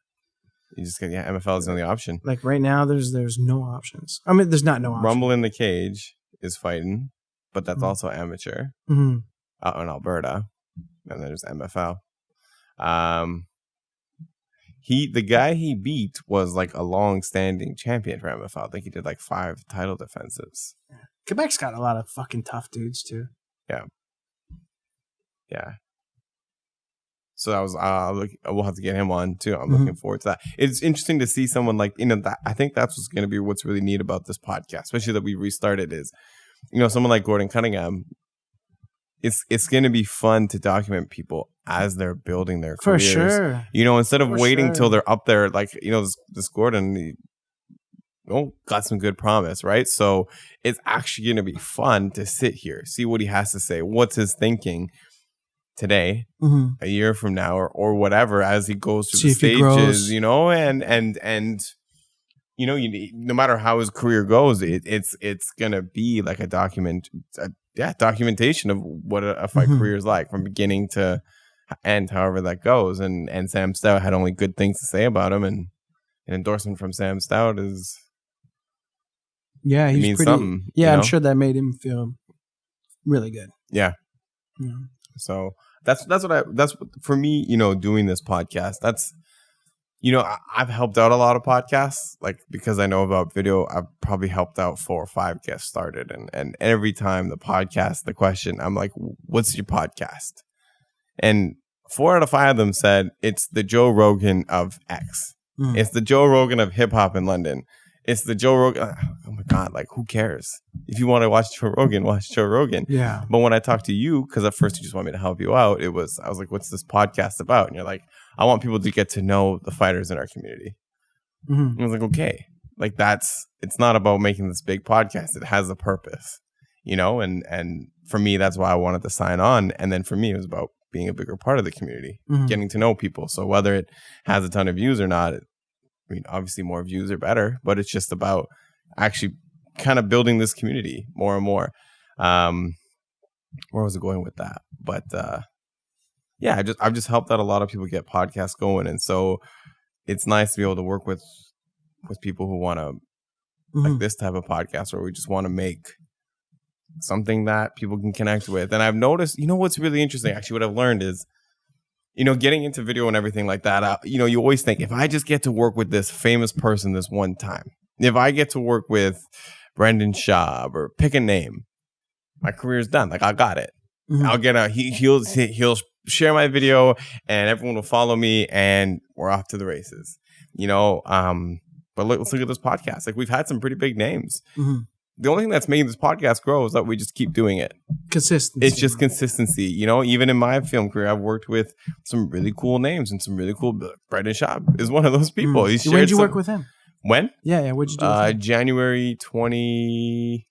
You just get MFL is the only option. Like right now, there's no options. I mean, there's not no options. Rumble in the Cage is fighting, but that's also amateur out in Alberta, and there's MFL. The guy he beat was like a long-standing champion for MFL. I think he did like 5 title defenses. Yeah. Quebec's got a lot of fucking tough dudes too. Yeah. So that was we'll have to get him on too. I'm looking forward to that. It's interesting to see someone like that. I think that's what's going to be what's really neat about this podcast, especially that we restarted. Is someone like Gordon Cunningham. It's going to be fun to document people as they're building their careers. For sure. Instead of waiting till they're up there, like this Gordon. Got some good promise, right? So it's actually going to be fun to sit here, see what he has to say, what's his thinking today, a year from now, or whatever, as he goes through the stages, and no matter how his career goes, it's gonna be like a documentation of what a fight career is like from beginning to end, however that goes. And Sam Stout had only good things to say about him, and an endorsement from Sam Stout is means something. Yeah, I'm sure that made him feel really good. Yeah. So that's for me, doing this podcast. That's, I've helped out a lot of podcasts, like, because I know about video. I've probably helped out 4 or 5 guests started. And every time the question, I'm like, what's your podcast? And 4 out of 5 of them said, it's the Joe Rogan of X. It's the Joe Rogan of hip hop in London. It's the Joe Rogan. Oh my God, like, who cares? If you want to watch Joe Rogan, watch Joe Rogan. Yeah. But when I talked to you, because at first you just want me to help you out, I was like, what's this podcast about? And you're like, I want people to get to know the fighters in our community. And I was like, okay. Like, it's not about making this big podcast. It has a purpose, and for me, that's why I wanted to sign on. And then for me, it was about being a bigger part of the community, getting to know people. So whether it has a ton of views or not, obviously more views are better, but it's just about actually kind of building this community more and more. Where was it going with that? But I've just helped out a lot of people get podcasts going, and so it's nice to be able to work with people who want to like this type of podcast, where we just want to make something that people can connect with. And I've noticed, what's really interesting, actually, what I've learned is, getting into video and everything like that, you always think, if I just get to work with this famous person this one time, if I get to work with Brendan Schaub or pick a name, my career's done. Like, I got it. I'll get he'll share my video and everyone will follow me and we're off to the races, but let's look at this podcast. Like, we've had some pretty big names. The only thing that's making this podcast grow is that we just keep doing it. Consistency. It's just consistency. Even in my film career, I've worked with some really cool names and some really cool. Brendan Schaub is one of those people. When did you work with him? When? Yeah. What'd you do with him? January 28.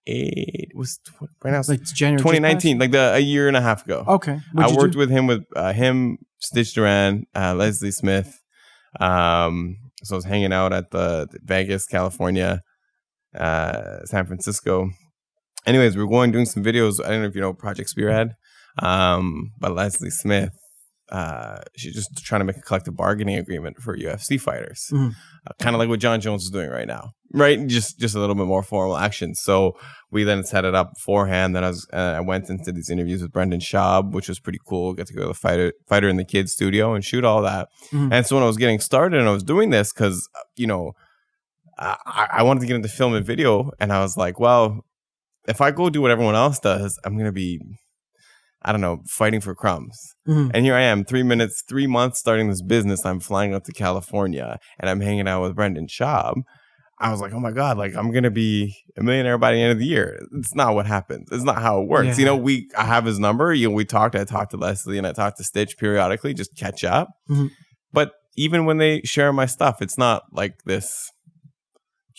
Right now, it's like January 2019, like a year and a half ago. Okay. I worked with him, Stitch Duran, Leslie Smith. So I was hanging out at the Vegas, California San Francisco. Anyways, we were doing some videos. I don't know if you know Project Spearhead, by Leslie Smith. She's just trying to make a collective bargaining agreement for UFC fighters, kind of like what John Jones is doing right now, right? Just a little bit more formal action. So we then set it up beforehand. Then I went into these interviews with Brendan Schaub, which was pretty cool. Got to go to the fighter in the kids studio and shoot all that. And so when I was getting started and I was doing this, because I wanted to get into film and video, and I was like, well, if I go do what everyone else does, I'm gonna be, I don't know, fighting for crumbs. And here I am, 3 months starting this business. I'm flying out to California and I'm hanging out with Brendan Schaub. I was like, oh my God, like I'm going to be a millionaire by the end of the year. It's not what happens. It's not how it works. Yeah. I have his number. I talked to Leslie and I talked to Stitch periodically, just catch up. But even when they share my stuff, it's not like this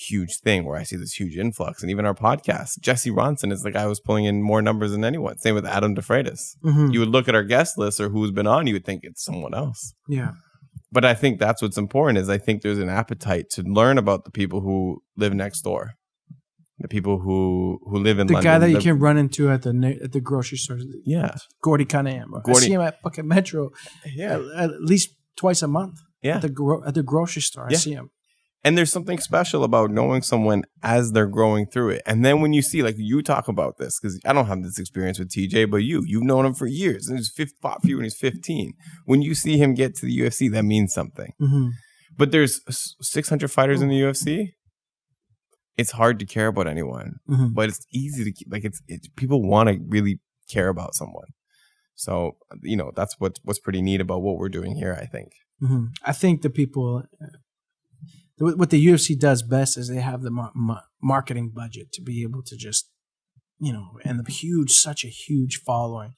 huge thing where I see this huge influx. And even our podcast, Jesse Ronson is the guy who's pulling in more numbers than anyone. Same with Adam DeFreitas. You would look at our guest list or who's been on, you would think it's someone else. Yeah. But I think that's what's important is I think there's an appetite to learn about the people who live next door. The people who live in London. The guy that you can run into at the grocery store. Yeah. Gordy Cunningham. I see him at fucking Metro at least twice a month. Yeah. At the grocery store. I see him. And there's something special about knowing someone as they're growing through it. And then when you see, like you talk about this, because I don't have this experience with TJ, but you've known him for years. And he's fought for you when he's 15. When you see him get to the UFC, that means something. But there's 600 fighters in the UFC. It's hard to care about anyone, but it's easy to keep, like it's people want to really care about someone. So, that's what's pretty neat about what we're doing here, I think. I think the people... What the UFC does best is they have the marketing budget to be able to just, and such a huge following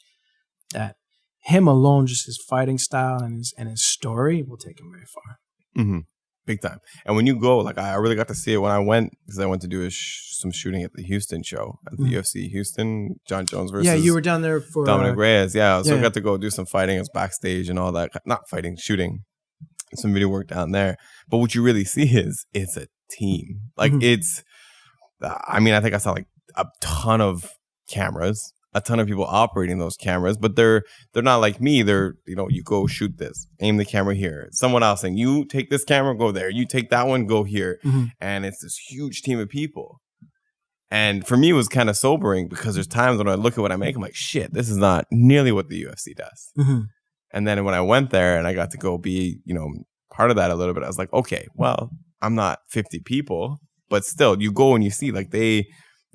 that him alone, just his fighting style and his story will take him very far. Big time. And when you go, like I really got to see it when I went, because I went to do some shooting at the Houston show, at the UFC Houston, John Jones versus. Yeah, you were down there for Dominic Reyes. Yeah, so I got to go do some fighting. I was backstage and all that. Not fighting, shooting. Some video work down there. But what you really see is it's a team. Like it's, I think I saw like a ton of cameras, a ton of people operating those cameras, but they're not like me. They're, you go shoot this, aim the camera here. Someone else saying, you take this camera, go there. You take that one, go here. And it's this huge team of people. And for me, it was kind of sobering because there's times when I look at what I make, I'm like, shit, this is not nearly what the UFC does. And then when I went there and I got to go be, part of that a little bit, I was like, okay, well, I'm not 50 people, but still, you go and you see, like they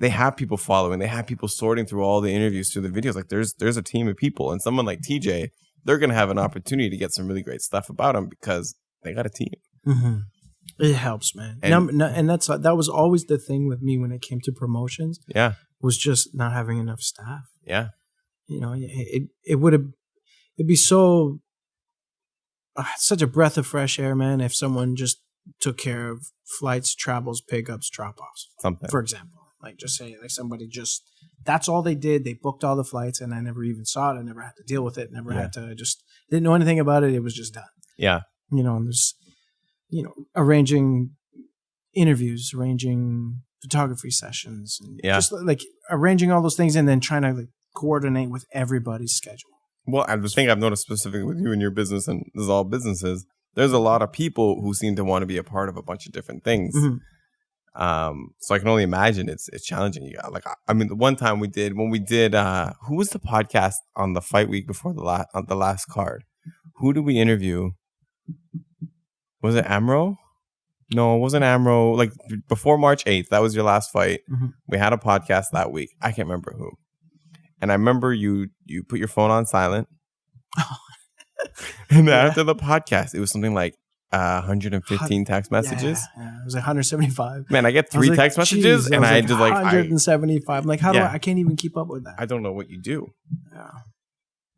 have people following, they have people sorting through all the interviews, through the videos. Like there's a team of people, and someone like TJ, they're gonna have an opportunity to get some really great stuff about them because they got a team. It helps, man. And that was always the thing with me when it came to promotions. Yeah, was just not having enough staff. Yeah, it'd be so such a breath of fresh air, man, if someone just took care of flights, travels, pickups, drop-offs. Something. For example. Like just say like somebody just that's all they did. They booked all the flights and I never even saw it. I never had to deal with it. Never had to didn't know anything about it. It was just done. Yeah. And there's arranging interviews, arranging photography sessions, and just like arranging all those things and then trying to like coordinate with everybody's schedule. Well, the thing I've noticed specifically with you and your business, and this is all businesses, there's a lot of people who seem to want to be a part of a bunch of different things. So I can only imagine it's challenging. The one time when we did, who was the podcast on the fight week before on the last card? Who did we interview? Was it Amro? No, it wasn't Amro. Like before March 8th, that was your last fight. We had a podcast that week. I can't remember who. And I remember you put your phone on silent. And after the podcast, it was something like 115 text messages. Yeah, it was like 175. Man, I get 3 text messages and I just like 175. I'm like, how do I can't even keep up with that. I don't know what you do. Yeah.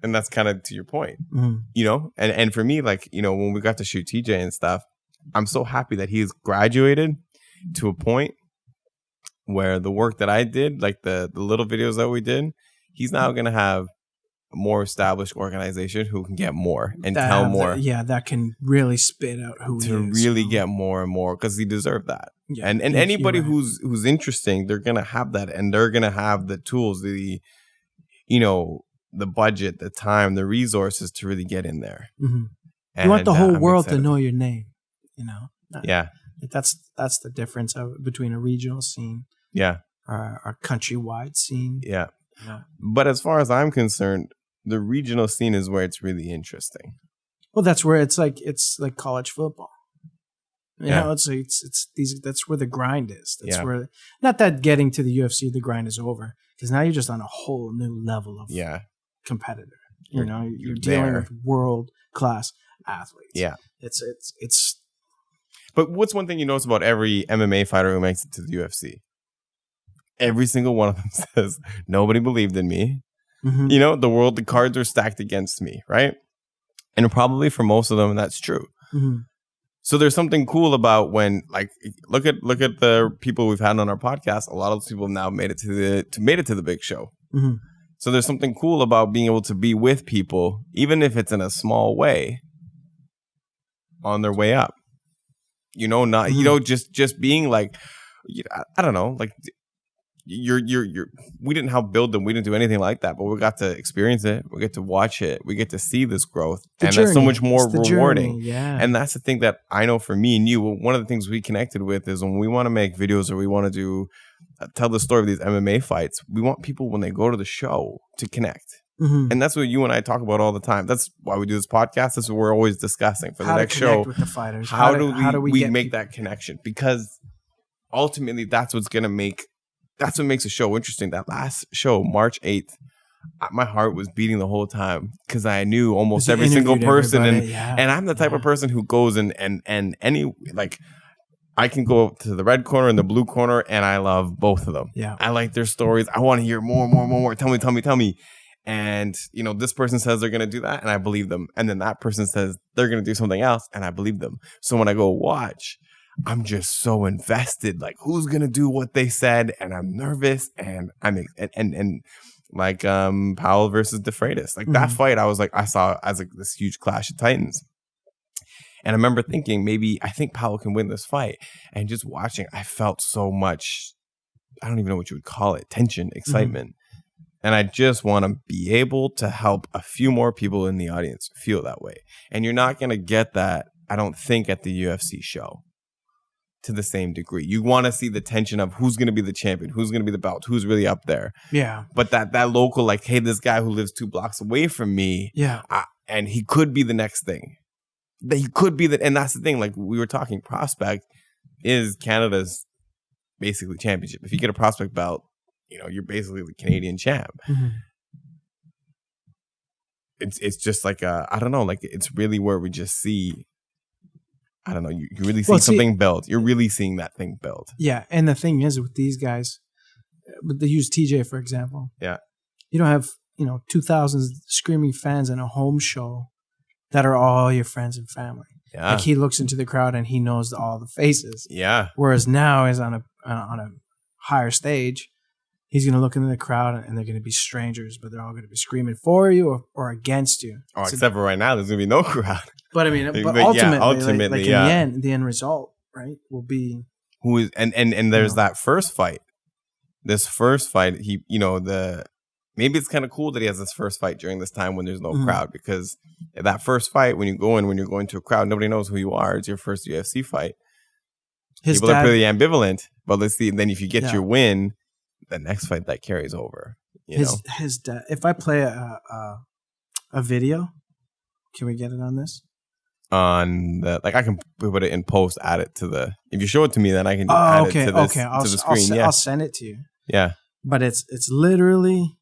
And that's kind of to your point, and for me, like, when we got to shoot TJ and stuff, I'm so happy that he's graduated to a point where the work that I did, like the little videos that we did, he's now going to have more established organization who can get more and tell more. That can really spit out who he is. To really get more and more, because he deserved that. Yeah, and anybody who's interesting, they're gonna have that, and they're gonna have the tools, the budget, the time, the resources to really get in there. You want the whole world to know your name. Yeah, that's the difference between a regional scene. Yeah, or a countrywide scene. Yeah. But as far as I'm concerned, the regional scene is where it's really interesting. Well, that's where it's like college football. It's that's where the grind is. That's where, not that getting to the UFC, the grind is over, because now you're just on a whole new level of competitor. You're dealing with world class athletes. Yeah, it's. But what's one thing you notice about every MMA fighter who makes it to the UFC? Every single one of them says, nobody believed in me. The cards are stacked against me, right? And probably for most of them, that's true. So there's something cool about when, like, look at the people we've had on our podcast. A lot of those people have now made it to the big show. So there's something cool about being able to be with people, even if it's in a small way, on their way up. Just being like, I don't know, like. We didn't help build them. We didn't do anything like that, but we got to experience it. We get to watch it. We get to see this growth. That's so much more rewarding. And that's the thing that I know for me and you, one of the things we connected with is when we want to make videos or we want to tell the story of these MMA fights, we want people when they go to the show to connect. And that's what you and I talk about all the time. That's why we do this podcast. That's what we're always discussing for the next show. With the fighters. How do we make that connection? Because ultimately that's what makes a show interesting. That last show, March 8th, my heart was beating the whole time because I knew almost every single person. And I'm the type of person who goes and any, like, I can go to the red corner and the blue corner, and I love both of them. Yeah. I like their stories. I want to hear more. Tell me. And, this person says they're going to do that, and I believe them. And then that person says they're going to do something else, and I believe them. So when I go watch, I'm just so invested, like who's gonna do what they said, and I'm nervous, and I'm and like Powell versus DeFreitas, like that fight, I saw as like this huge clash of titans, and I remember thinking I think Powell can win this fight, and just watching, I felt so much, I don't even know what you would call it, tension, excitement, and I just want to be able to help a few more people in the audience feel that way, and you're not gonna get that, I don't think, at the UFC show. To the same degree. You want to see the tension of who's going to be the champion, who's going to be the belt, who's really up there. Yeah. But that local, like, hey, this guy who lives 2 blocks away from me, and he could be the next thing. He could be and that's the thing, like we were talking, prospect is Canada's basically championship. If you get a prospect belt, you're basically the Canadian champ. It's just like, I don't know, like it's really where we just see, I don't know. You really see something build. You're really seeing that thing build. Yeah, and the thing is with these guys, they use TJ for example. Yeah, you don't have 2,000 screaming fans in a home show that are all your friends and family. Yeah, like he looks into the crowd and he knows all the faces. Yeah, whereas now he's on a higher stage. He's going to look into the crowd and they're going to be strangers, but they're all going to be screaming for you or against you. Oh, except for right now, there's going to be no crowd. But I mean, ultimately, in the end result, right, will be who is and there's that first fight. This first fight, maybe it's kind of cool that he has this first fight during this time when there's no crowd, because that first fight, when you're going to a crowd, nobody knows who you are. It's your first UFC fight. People are pretty ambivalent, but let's see. And then if you get your win, the next fight that carries over. His dad. If I play a video, can we get it on this? On the, like, I can put it in post, add it to the, if you show it to me, then I can add it to this, to the screen. I'll send it to you. Yeah. But it's literally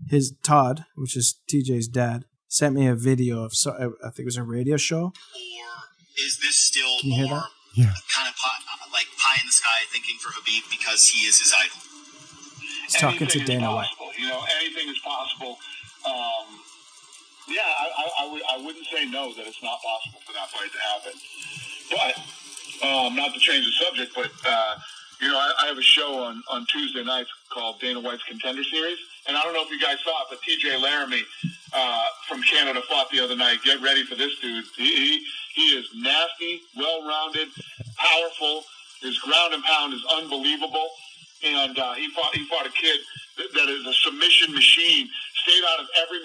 his Todd, which is TJ's dad, sent me a video of, I think it was a radio show. Or is this still can you hear that? Yeah. Kind of pie in the sky thinking for Habib because he is his idol? He's talking to Dana White. Anything is possible. Yeah, I wouldn't say no that it's not possible for that fight to happen. But, not to change the subject, but, I have a show on Tuesday nights called Dana White's Contender Series, And I don't know if you guys saw it, but TJ Laramie from Canada fought the other night. Get ready for this dude. He is nasty, well-rounded, powerful. His ground and pound is unbelievable. And he fought a kid that is a submission machine. Stayed out of every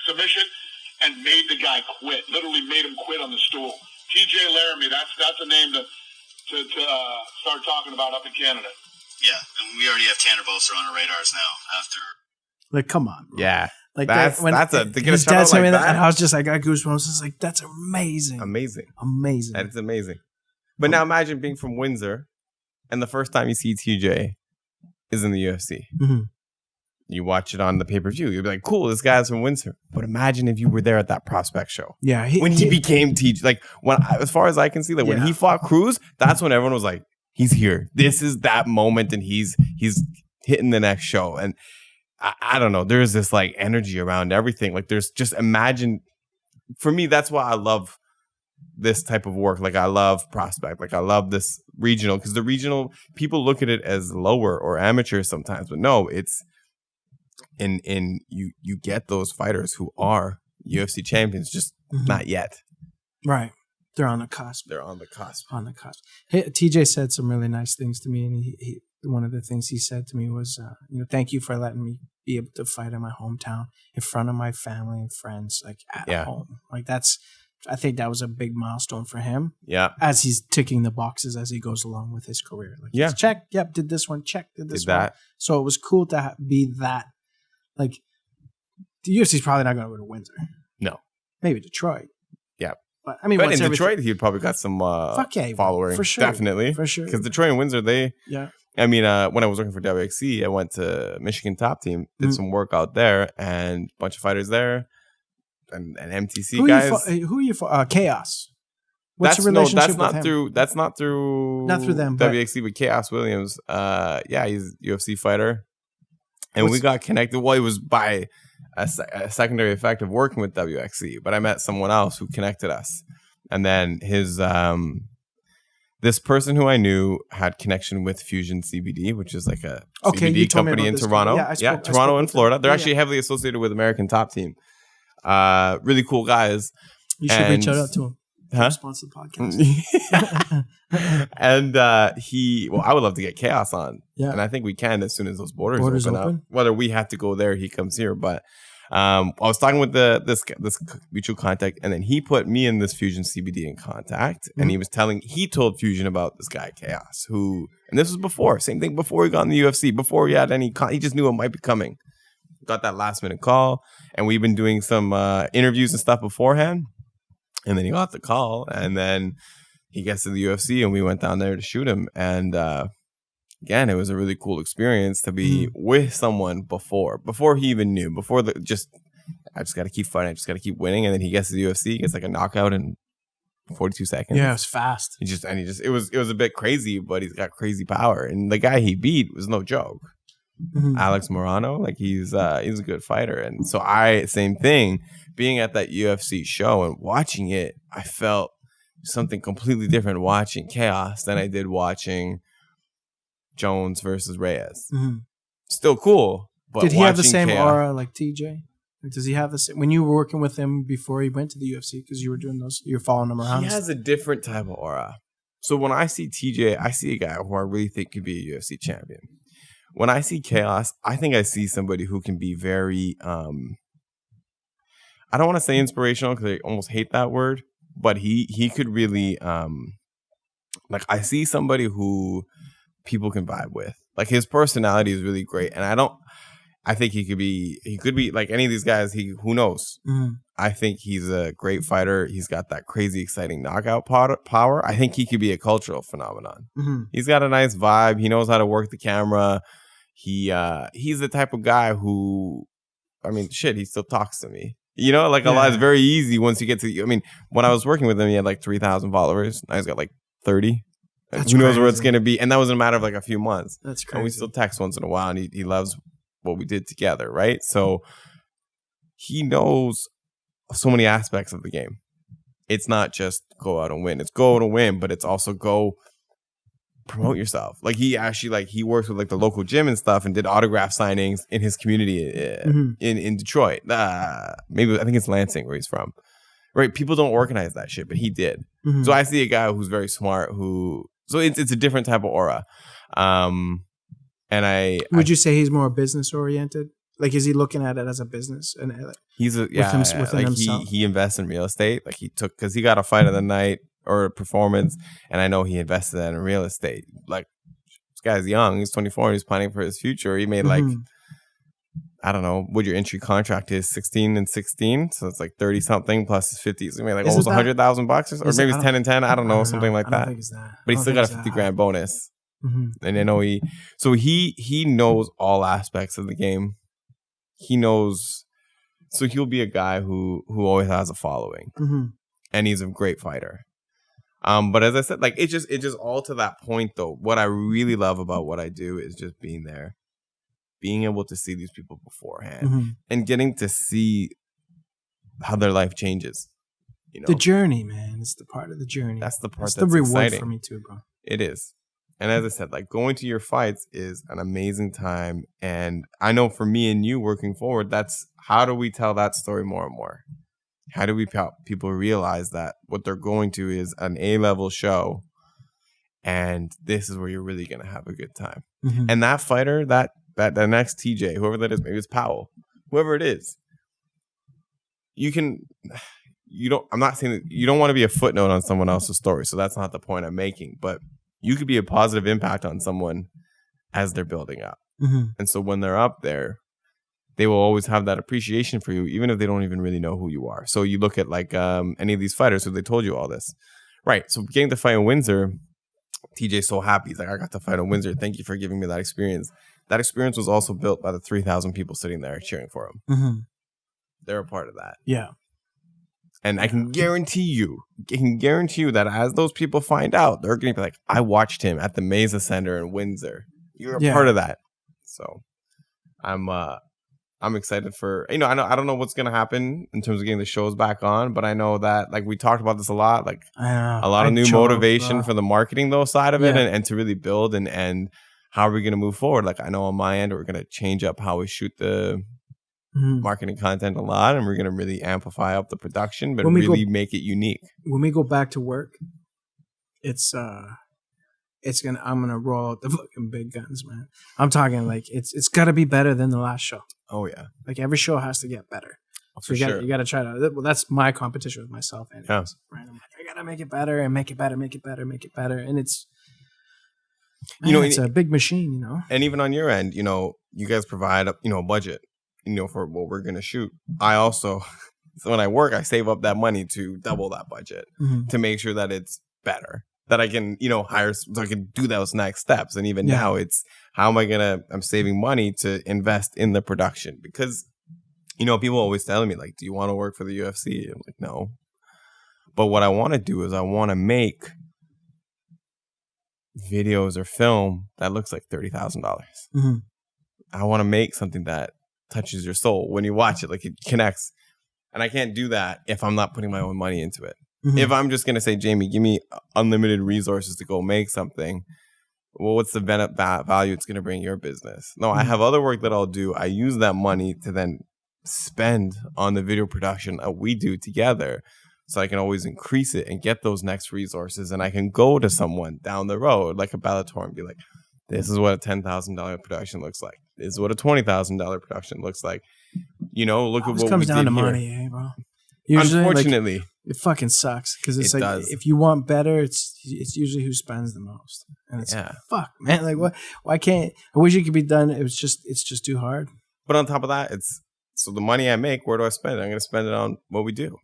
submission and made the guy quit. Literally made him quit on the stool. TJ Laramie. That's a name to start talking about up in Canada. Yeah, and we already have Tanner Bolster on our radars now. After, like, come on, bro. Yeah, like that's to get a his shout dad out told like me that. and I was just like, I got goosebumps. It's like, that's amazing, amazing. That's amazing. But now imagine being from Windsor, and the first time you see TJ is in the UFC. Mm-hmm. You watch it on the pay-per-view. You'll be like, cool, this guy's from Windsor. But imagine if you were there at that prospect show. Yeah, when he became TJ. Like, as far as I can see, like when he fought Cruz, that's when everyone was like, he's here. This is that moment, and he's hitting the next show. And I don't know. There's this like energy around everything. Like there's just imagine. For me, that's why I love this type of work. Like I love prospect. Like I love this regional, because the regional people look at it as lower or amateur sometimes, but no, it's in you get those fighters who are UFC champions, just not yet. Right. They're on the cusp. On the cusp. Hey, TJ said some really nice things to me, and he one of the things he said to me was, thank you for letting me be able to fight in my hometown in front of my family and friends, like at home. Like I think that was a big milestone for him. Yeah. As he's ticking the boxes as he goes along with his career. Like, check. Yep. Did this one. Check. Did this one. So it was cool to be that. Like, the UFC's probably not going to go to Windsor. No. Maybe Detroit. Yeah. But I mean, in Detroit, he'd probably got some following. For sure. Definitely. For sure. Because Detroit and Windsor, Yeah. I mean, when I was working for WXC, I went to Michigan Top Team, did some work out there, and a bunch of fighters there, and MTC guys. Who are you for? Chaos. What's the relationship with him? That's not through them. WXC, but Chaos Williams. He's a UFC fighter, and we got connected. Well, it was by a secondary effect of working with WXC, but I met someone else who connected us, and then his this person who I knew had connection with Fusion CBD, which is like a CBD company in Toronto. Toronto and Florida. They're actually heavily associated with American Top Team. Really cool guys. You should reach out to him. Sponsor the podcast. And I would love to get Chaos on. Yeah. And I think we can as soon as those borders open up. Whether we have to go there, he comes here. But I was talking with this mutual contact, and then he put me and this Fusion CBD in contact, and he told Fusion about this guy Chaos, and this was same thing before he got in the UFC, before he had any, he just knew it might be coming. Got that last minute call, and we've been doing some interviews and stuff beforehand, and then he got the call, and then he gets to the UFC, and we went down there to shoot him, and again, it was a really cool experience to be with someone before he even knew. I just got to keep fighting. I just got to keep winning. And then he gets to the UFC, he gets like a knockout in 42 seconds. Yeah, it was fast. It was a bit crazy, but he's got crazy power. And the guy he beat was no joke. Alex Morano, like he's a good fighter. And so same thing, being at that UFC show and watching it, I felt something completely different watching Chaos than I did watching Jones versus Reyes. Still cool, but did he have the same Chaos, aura like TJ? Like, does he have the same when you were working with him before he went to the UFC? Because you were doing those, you're following him around. He has a different type of aura. So when I see TJ, I see a guy who I really think could be a UFC champion. When I see Chaos, I think I see somebody who can be very, I don't want to say inspirational because I almost hate that word, but he could really, like I see somebody who people can vibe with. Like his personality is really great, and I think he could be like any of these guys. Who knows? I think he's a great fighter. He's got that crazy exciting knockout power. I think he could be a cultural phenomenon. He's got a nice vibe. He knows how to work the camera. He's the type of guy who, I mean, he still talks to me. You know, like a lot is very easy once you get to. I mean, when I was working with him, he had like 3,000 followers. Now he's got like 30. Who knows where it's going to be? And that was in a matter of like a few months. That's crazy. And we still text once in a while, and he loves what we did together, right? So he knows so many aspects of the game. It's not just go out and win. It's go out and win, but it's also go promote yourself. Like he actually like he works with like the local gym and stuff and did autograph signings in his community in Detroit. Maybe I think it's Lansing where he's from. Right? People don't organize that shit, but he did. So I see a guy who's very smart so it's a different type of aura. And would you say he's more business oriented? Like, is he looking at it as a business? And he's within himself? He invests in real estate. Like because he got a fight of the night or a performance, and I know he invested that in real estate. Like this guy's young, he's 24, and he's planning for his future. He made like I don't know what your entry contract is, 16 and 16, so it's like 30 something plus 50. So he made like almost $100,000 or maybe it's 10 and 10. I don't know, something like that. Think it's that. But he still got a $50,000 bonus. And I know he knows all aspects of the game. He knows, so he'll be a guy who always has a following, and he's a great fighter. But as I said, like it's just all to that point though. What I really love about what I do is just being there, being able to see these people beforehand, and getting to see how their life changes. You know, the journey, man. It's the part of the journey. That's the part. That's the reward exciting for me too, bro. It is. And as I said, like going to your fights is an amazing time. And I know for me and you working forward, that's how do we tell that story more and more? How do we help people realize that what they're going to is an A-level show, and this is where you're really going to have a good time. And that fighter, that next TJ, whoever that is, maybe it's Powell, whoever it is, I'm not saying that you don't want to be a footnote on someone else's story. So that's not the point I'm making, but you could be a positive impact on someone as they're building up. And so when they're up there, they will always have that appreciation for you, even if they don't even really know who you are. So you look at like any of these fighters who they told you all this. Right. So getting to fight in Windsor, TJ's so happy. He's like, I got to fight in Windsor. Thank you for giving me that experience. That experience was also built by the 3,000 people sitting there cheering for him. They're a part of that. Yeah. And I can guarantee you that as those people find out, they're going to be like, I watched him at the Mesa Center in Windsor. You're a part of that. So I'm excited for, I don't know what's going to happen in terms of getting the shows back on, but I know that like we talked about this a lot, like a lot of new motivation for the marketing though side of it and to really build and how are we going to move forward? Like I know on my end, we're going to change up how we shoot the marketing content a lot, and we're going to really amplify up the production, but really make it unique. When we go back to work, I'm gonna roll out the fucking big guns, man. I'm talking like it's got to be better than the last show. Oh yeah, like every show has to get better. So you got to try to. Well, that's my competition with myself. Anyways, right? I'm like, I gotta make it better and make it better, and it's. It's a big machine, And even on your end, you guys provide a budget. For what we're going to shoot. I also, so when I work, I save up that money to double that budget to make sure that it's better, that I can, hire, so I can do those next steps. And even now it's, how am I I'm saving money to invest in the production? Because, people always telling me like, do you want to work for the UFC? I'm like, no. But what I want to do is I want to make videos or film that looks like $30,000. I want to make something that touches your soul when you watch it, like it connects. And I can't do that if I'm not putting my own money into it. If I'm just going to say, Jamie, give me unlimited resources to go make something, well, what's the value it's going to bring your business? No, I have other work that I'll do. I use that money to then spend on the video production that we do together, so I can always increase it and get those next resources. And I can go to someone down the road, like a Bellator, and be like, this is what a $10,000 production looks like. This is what a $20,000 production looks like. Look at what we did here. It comes down to money, bro. Usually, unfortunately, it fucking sucks because it's if you want better, it's usually who spends the most, and it's fuck, man. Like what? Why can't? I wish it could be done. It's just too hard. But on top of that, so the money I make, where do I spend it? I'm going to spend it on what we do.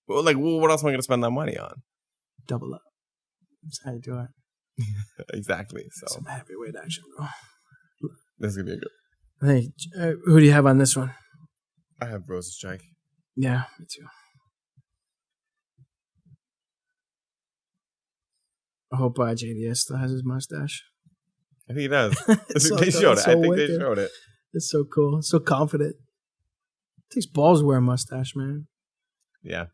Well, what else am I going to spend that money on? Double up. That's how you do it. Exactly. So some heavyweight action, bro. This is gonna be a good. Hey, who do you have on this one? I have Rose Strike. Yeah, me too. I hope JDS still has his mustache. I think he does. They showed it. I think they showed it. It's so cool. It's so confident. It takes balls to wear a mustache, man. Yeah.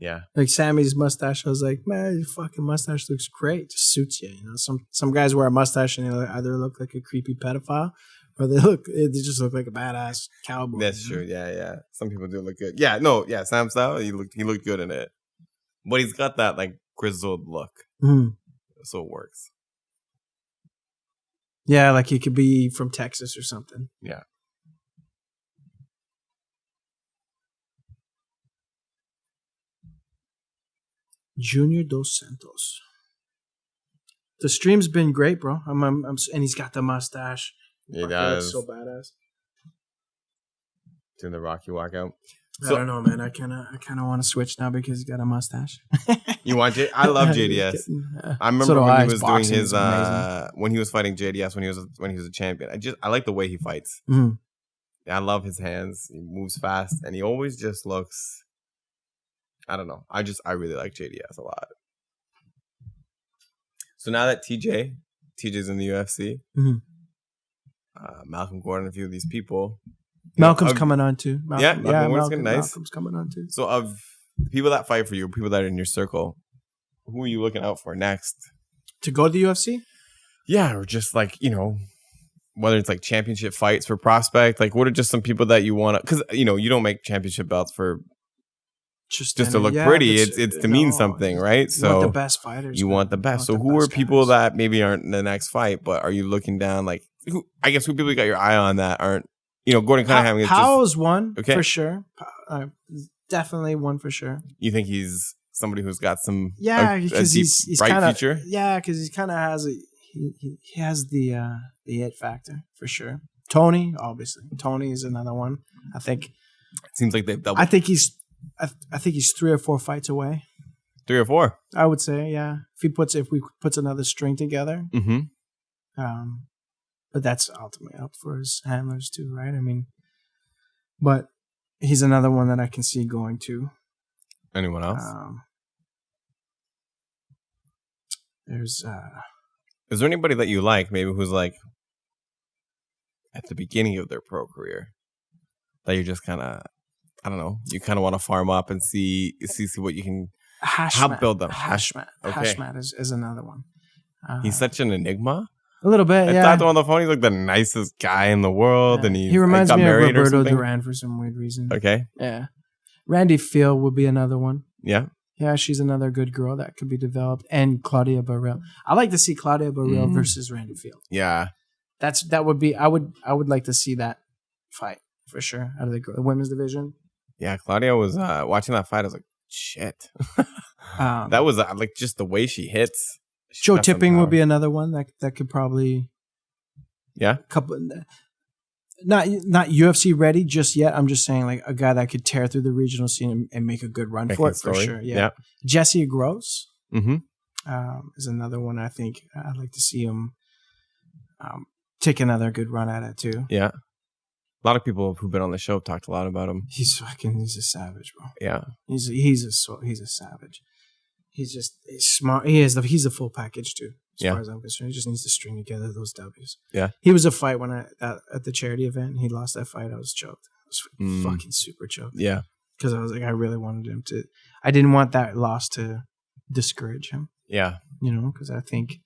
Yeah. Like Sammy's mustache, I was like, man, your fucking mustache looks great. Just suits you. You know, some guys wear a mustache and they either look like a creepy pedophile or they just look like a badass cowboy. That's true. Yeah. Some people do look good. Yeah, no, yeah, Sam style, he looked good in it. But he's got that like grizzled look. So it works. Yeah, like he could be from Texas or something. Yeah. Junior Dos Santos. The stream's been great, bro. And he's got the mustache. He does. So badass. Doing the Rocky walkout. I don't know, man. I kind of want to switch now because he's got a mustache. You want J? I love JDS. I remember when he was doing his when he was fighting JDS when he was a champion. I like the way he fights. Mm. I love his hands. He moves fast, and he always just looks. I don't know. I really like JDS a lot. So now that TJ's in the UFC, Malcolm Gordon, a few of these people. Malcolm's coming on too. Malcolm's nice. Malcolm's coming on too. So of people that fight for you, people that are in your circle, who are you looking out for next? To go to the UFC? Yeah, or just like, whether it's like championship fights for prospect, like what are just some people that you want to, because, you don't make championship belts for just to look pretty. It's to mean something, right? You want the best fighters. You want the best. So who are people that maybe aren't in the next fight, but are you looking down like, who people you got your eye on that aren't, Gordon Cunningham is Powell's one for sure. Definitely one for sure. You think he's somebody who's got some because he's bright kinda, future? Yeah, because he kind of has he has the it factor for sure. Tony, obviously. Tony is another one. I think it seems like they've doubled. I think he's 3 or 4 fights away. 3 or 4? I would say, yeah. If we puts another string together. But that's ultimately up for his handlers too, right? I mean, but he's another one that I can see going to. Anyone else? There's. Is there anybody that you like, maybe who's like at the beginning of their pro career that you're just kind of, I don't know, you kind of want to farm up and see what you can help build them? Hashmat. Okay. Hashmat is another one. He's such an enigma. A little bit, I talked to him on the phone. He's like the nicest guy in the world, and he reminds me of Roberto Duran for some weird reason. Okay. Yeah. Randy Field would be another one. Yeah. Yeah, she's another good girl that could be developed, and Claudia Burrell. I like to see Claudia Burrell versus Randy Field. Yeah. That would be. I would like to see that fight for sure out of the women's division. Yeah, Claudia was watching that fight. I was like, shit. That was like just the way she hits. Joe Tipping would be another one that could probably, not UFC ready just yet. I'm just saying like a guy that could tear through the regional scene and make a good run for it for sure. Yeah. Jesse Gross is another one. I think I'd like to see him take another good run at it too. Yeah, a lot of people who've been on the show have talked a lot about him. He's a savage, bro. Yeah, he's a savage. He's smart. He's the full package too. As far as I'm concerned, he just needs to string together those W's. Yeah, he was a fight when at the charity event. He lost that fight. I was choked. I was fucking super choked. Yeah, because I was like, I really wanted him to. I didn't want that loss to discourage him. Yeah, because I think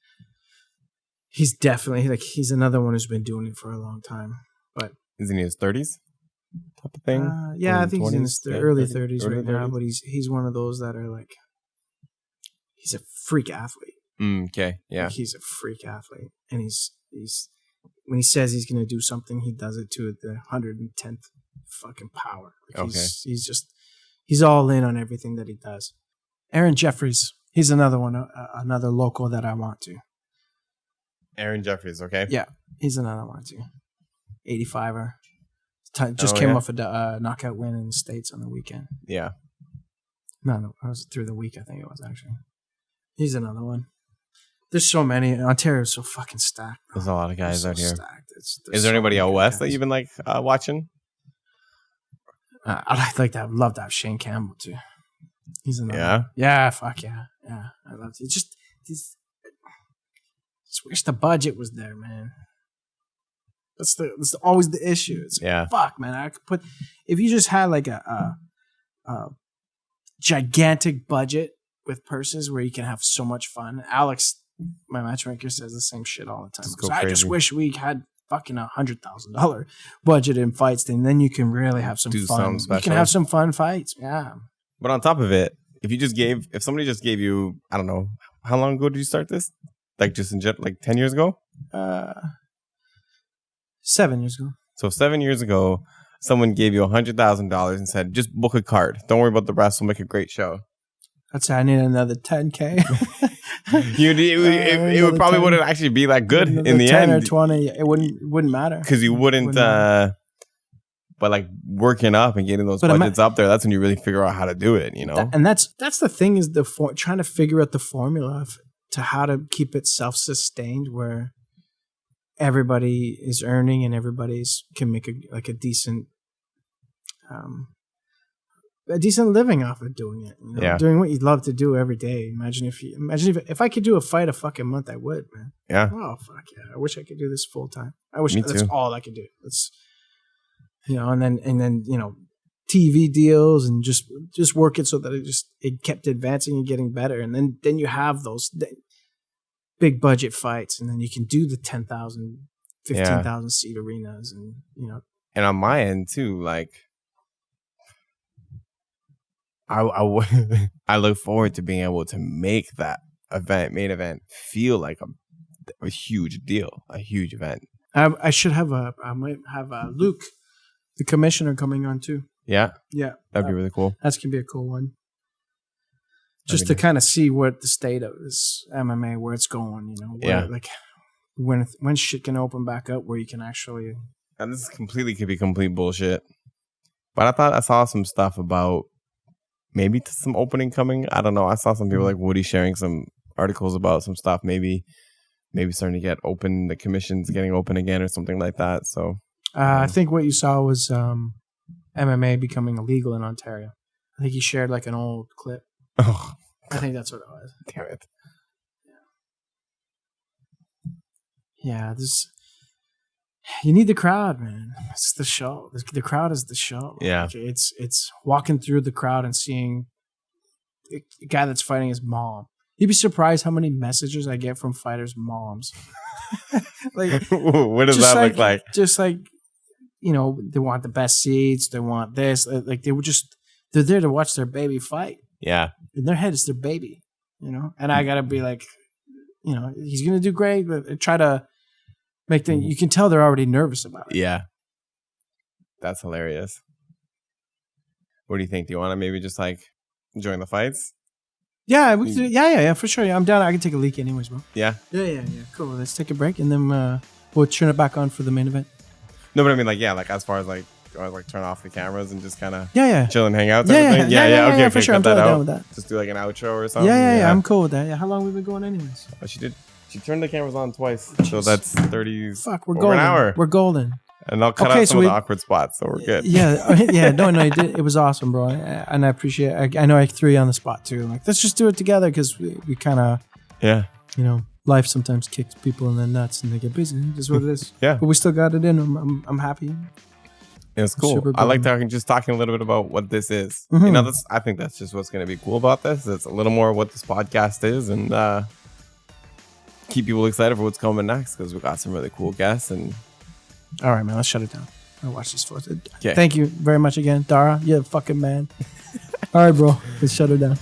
he's definitely he's another one who's been doing it for a long time. But is he in his 30s? Type of thing. I think he's in his early 30s right now. But he's one of those that are like. He's a freak athlete. Okay, yeah. He's a freak athlete, and he's when he says he's going to do something, he does it to the 110th fucking power. Like he's all in on everything that he does. Aaron Jeffries, he's another one, another local that I want to. Aaron Jeffries, okay. Yeah, he's another one too. 85er, just came off a knockout win in the States on the weekend. Yeah. No, it was through the week. I think it was actually. He's another one. There's so many. Ontario's so fucking stacked. Bro. There's a lot of guys out here. Is there anybody out west that you've been like watching? I'd like that. I'd love to have Shane Campbell too. He's another. Yeah. One. Yeah. Fuck yeah. Yeah. I love it. Just wish the budget was there, man. That's always the issue. Fuck, man. I could put if you just had like a gigantic budget with purses where you can have so much fun. Alex, my matchmaker, says the same shit all the time. So I just wish we had fucking $100,000 budget in fights, and then you can really have some fun. You can have some fun fights. Yeah. But on top of it, if somebody just gave you, I don't know, how long ago did you start this? Like just in like 10 years ago? 7 years ago. So 7 years ago, someone gave you $100,000 and said, just book a card. Don't worry about the rest. We'll make a great show. I'd say I need another 10K. It would probably wouldn't actually be that good in the 10 end. or 20, it wouldn't matter. Because you wouldn't, but like working up and getting those budgets up there, that's when you really figure out how to do it, you know? And that's the thing, is trying to figure out the formula to how to keep it self-sustained, where everybody is earning and everybody's can make a decent living off of doing it. You know? Doing what you'd love to do every day. Imagine if I could do a fight a fucking month, I would, man. Yeah. Oh fuck yeah! I wish I could do this full time. I wish that's all I could do. That's, you know, and then you know, TV deals and just work it so that it kept advancing and getting better, and then you have those big budget fights, and then you can do the 10,000, 15,000 seat arenas, and you know. And on my end too, like I look forward to being able to make that main event feel like a huge deal, a huge event. I might have Luke, the commissioner, coming on too. Yeah? Yeah. That'd be really cool. That's going to be a cool one. Just to kind of see what the state of this MMA, where it's going, you know. Like when shit can open back up where you can actually... And this could be complete bullshit. But I thought I saw some stuff about maybe some opening coming. I don't know. I saw some people like Woody sharing some articles about some stuff. Maybe starting to get open, the commission's getting open again or something like that. So I think what you saw was MMA becoming illegal in Ontario. I think he shared like an old clip. Oh, I think that's what it was. Damn it. Yeah, you need the crowd, man. It's the show. The crowd is the show. Yeah. Like it's walking through the crowd and seeing the guy that's fighting his mom. You'd be surprised how many messages I get from fighters' moms. Like, what does that look like? Just like, you know, they want the best seats. They want this. Like they're there to watch their baby fight. Yeah. In their head, it's their baby, you know? And I got to be like, you know, he's going to do great, but try to make them, you can tell they're already nervous about it. Yeah. That's hilarious. What do you think? Do you want to maybe just like join the fights? Yeah, yeah, for sure. Yeah, I'm down. I can take a leak anyways, bro. Yeah? Yeah. Cool. Let's take a break and then we'll turn it back on for the main event. No, but I mean, like, yeah, like as far as like, turn off the cameras and just kind of chill and hang out. Yeah, okay, for sure. I'm totally down with that. Just do like an outro or something. Yeah, I'm cool with that. Yeah, how long have we been going anyways? Oh, she turned the cameras on twice, so that's 30. Fuck, we're golden. An hour. We're golden. And I'll cut out some of the awkward spots, so we're good. Yeah. No, you did. It was awesome, bro, and I appreciate it. I know I threw you on the spot too. Like, let's just do it together because we kind of, you know, life sometimes kicks people in the nuts and they get busy. That's what it is. Yeah, but we still got it in. I'm happy. It's cool. I like talking a little bit about what this is. Mm-hmm. You know, I think that's just what's going to be cool about this. It's a little more what this podcast is, and keep people excited for what's coming next because we got some really cool guests. And all right, man, let's shut it down. I'll watch this for it. Okay. Thank you very much again, Dara. You're a fucking man. All right, bro, let's shut it down.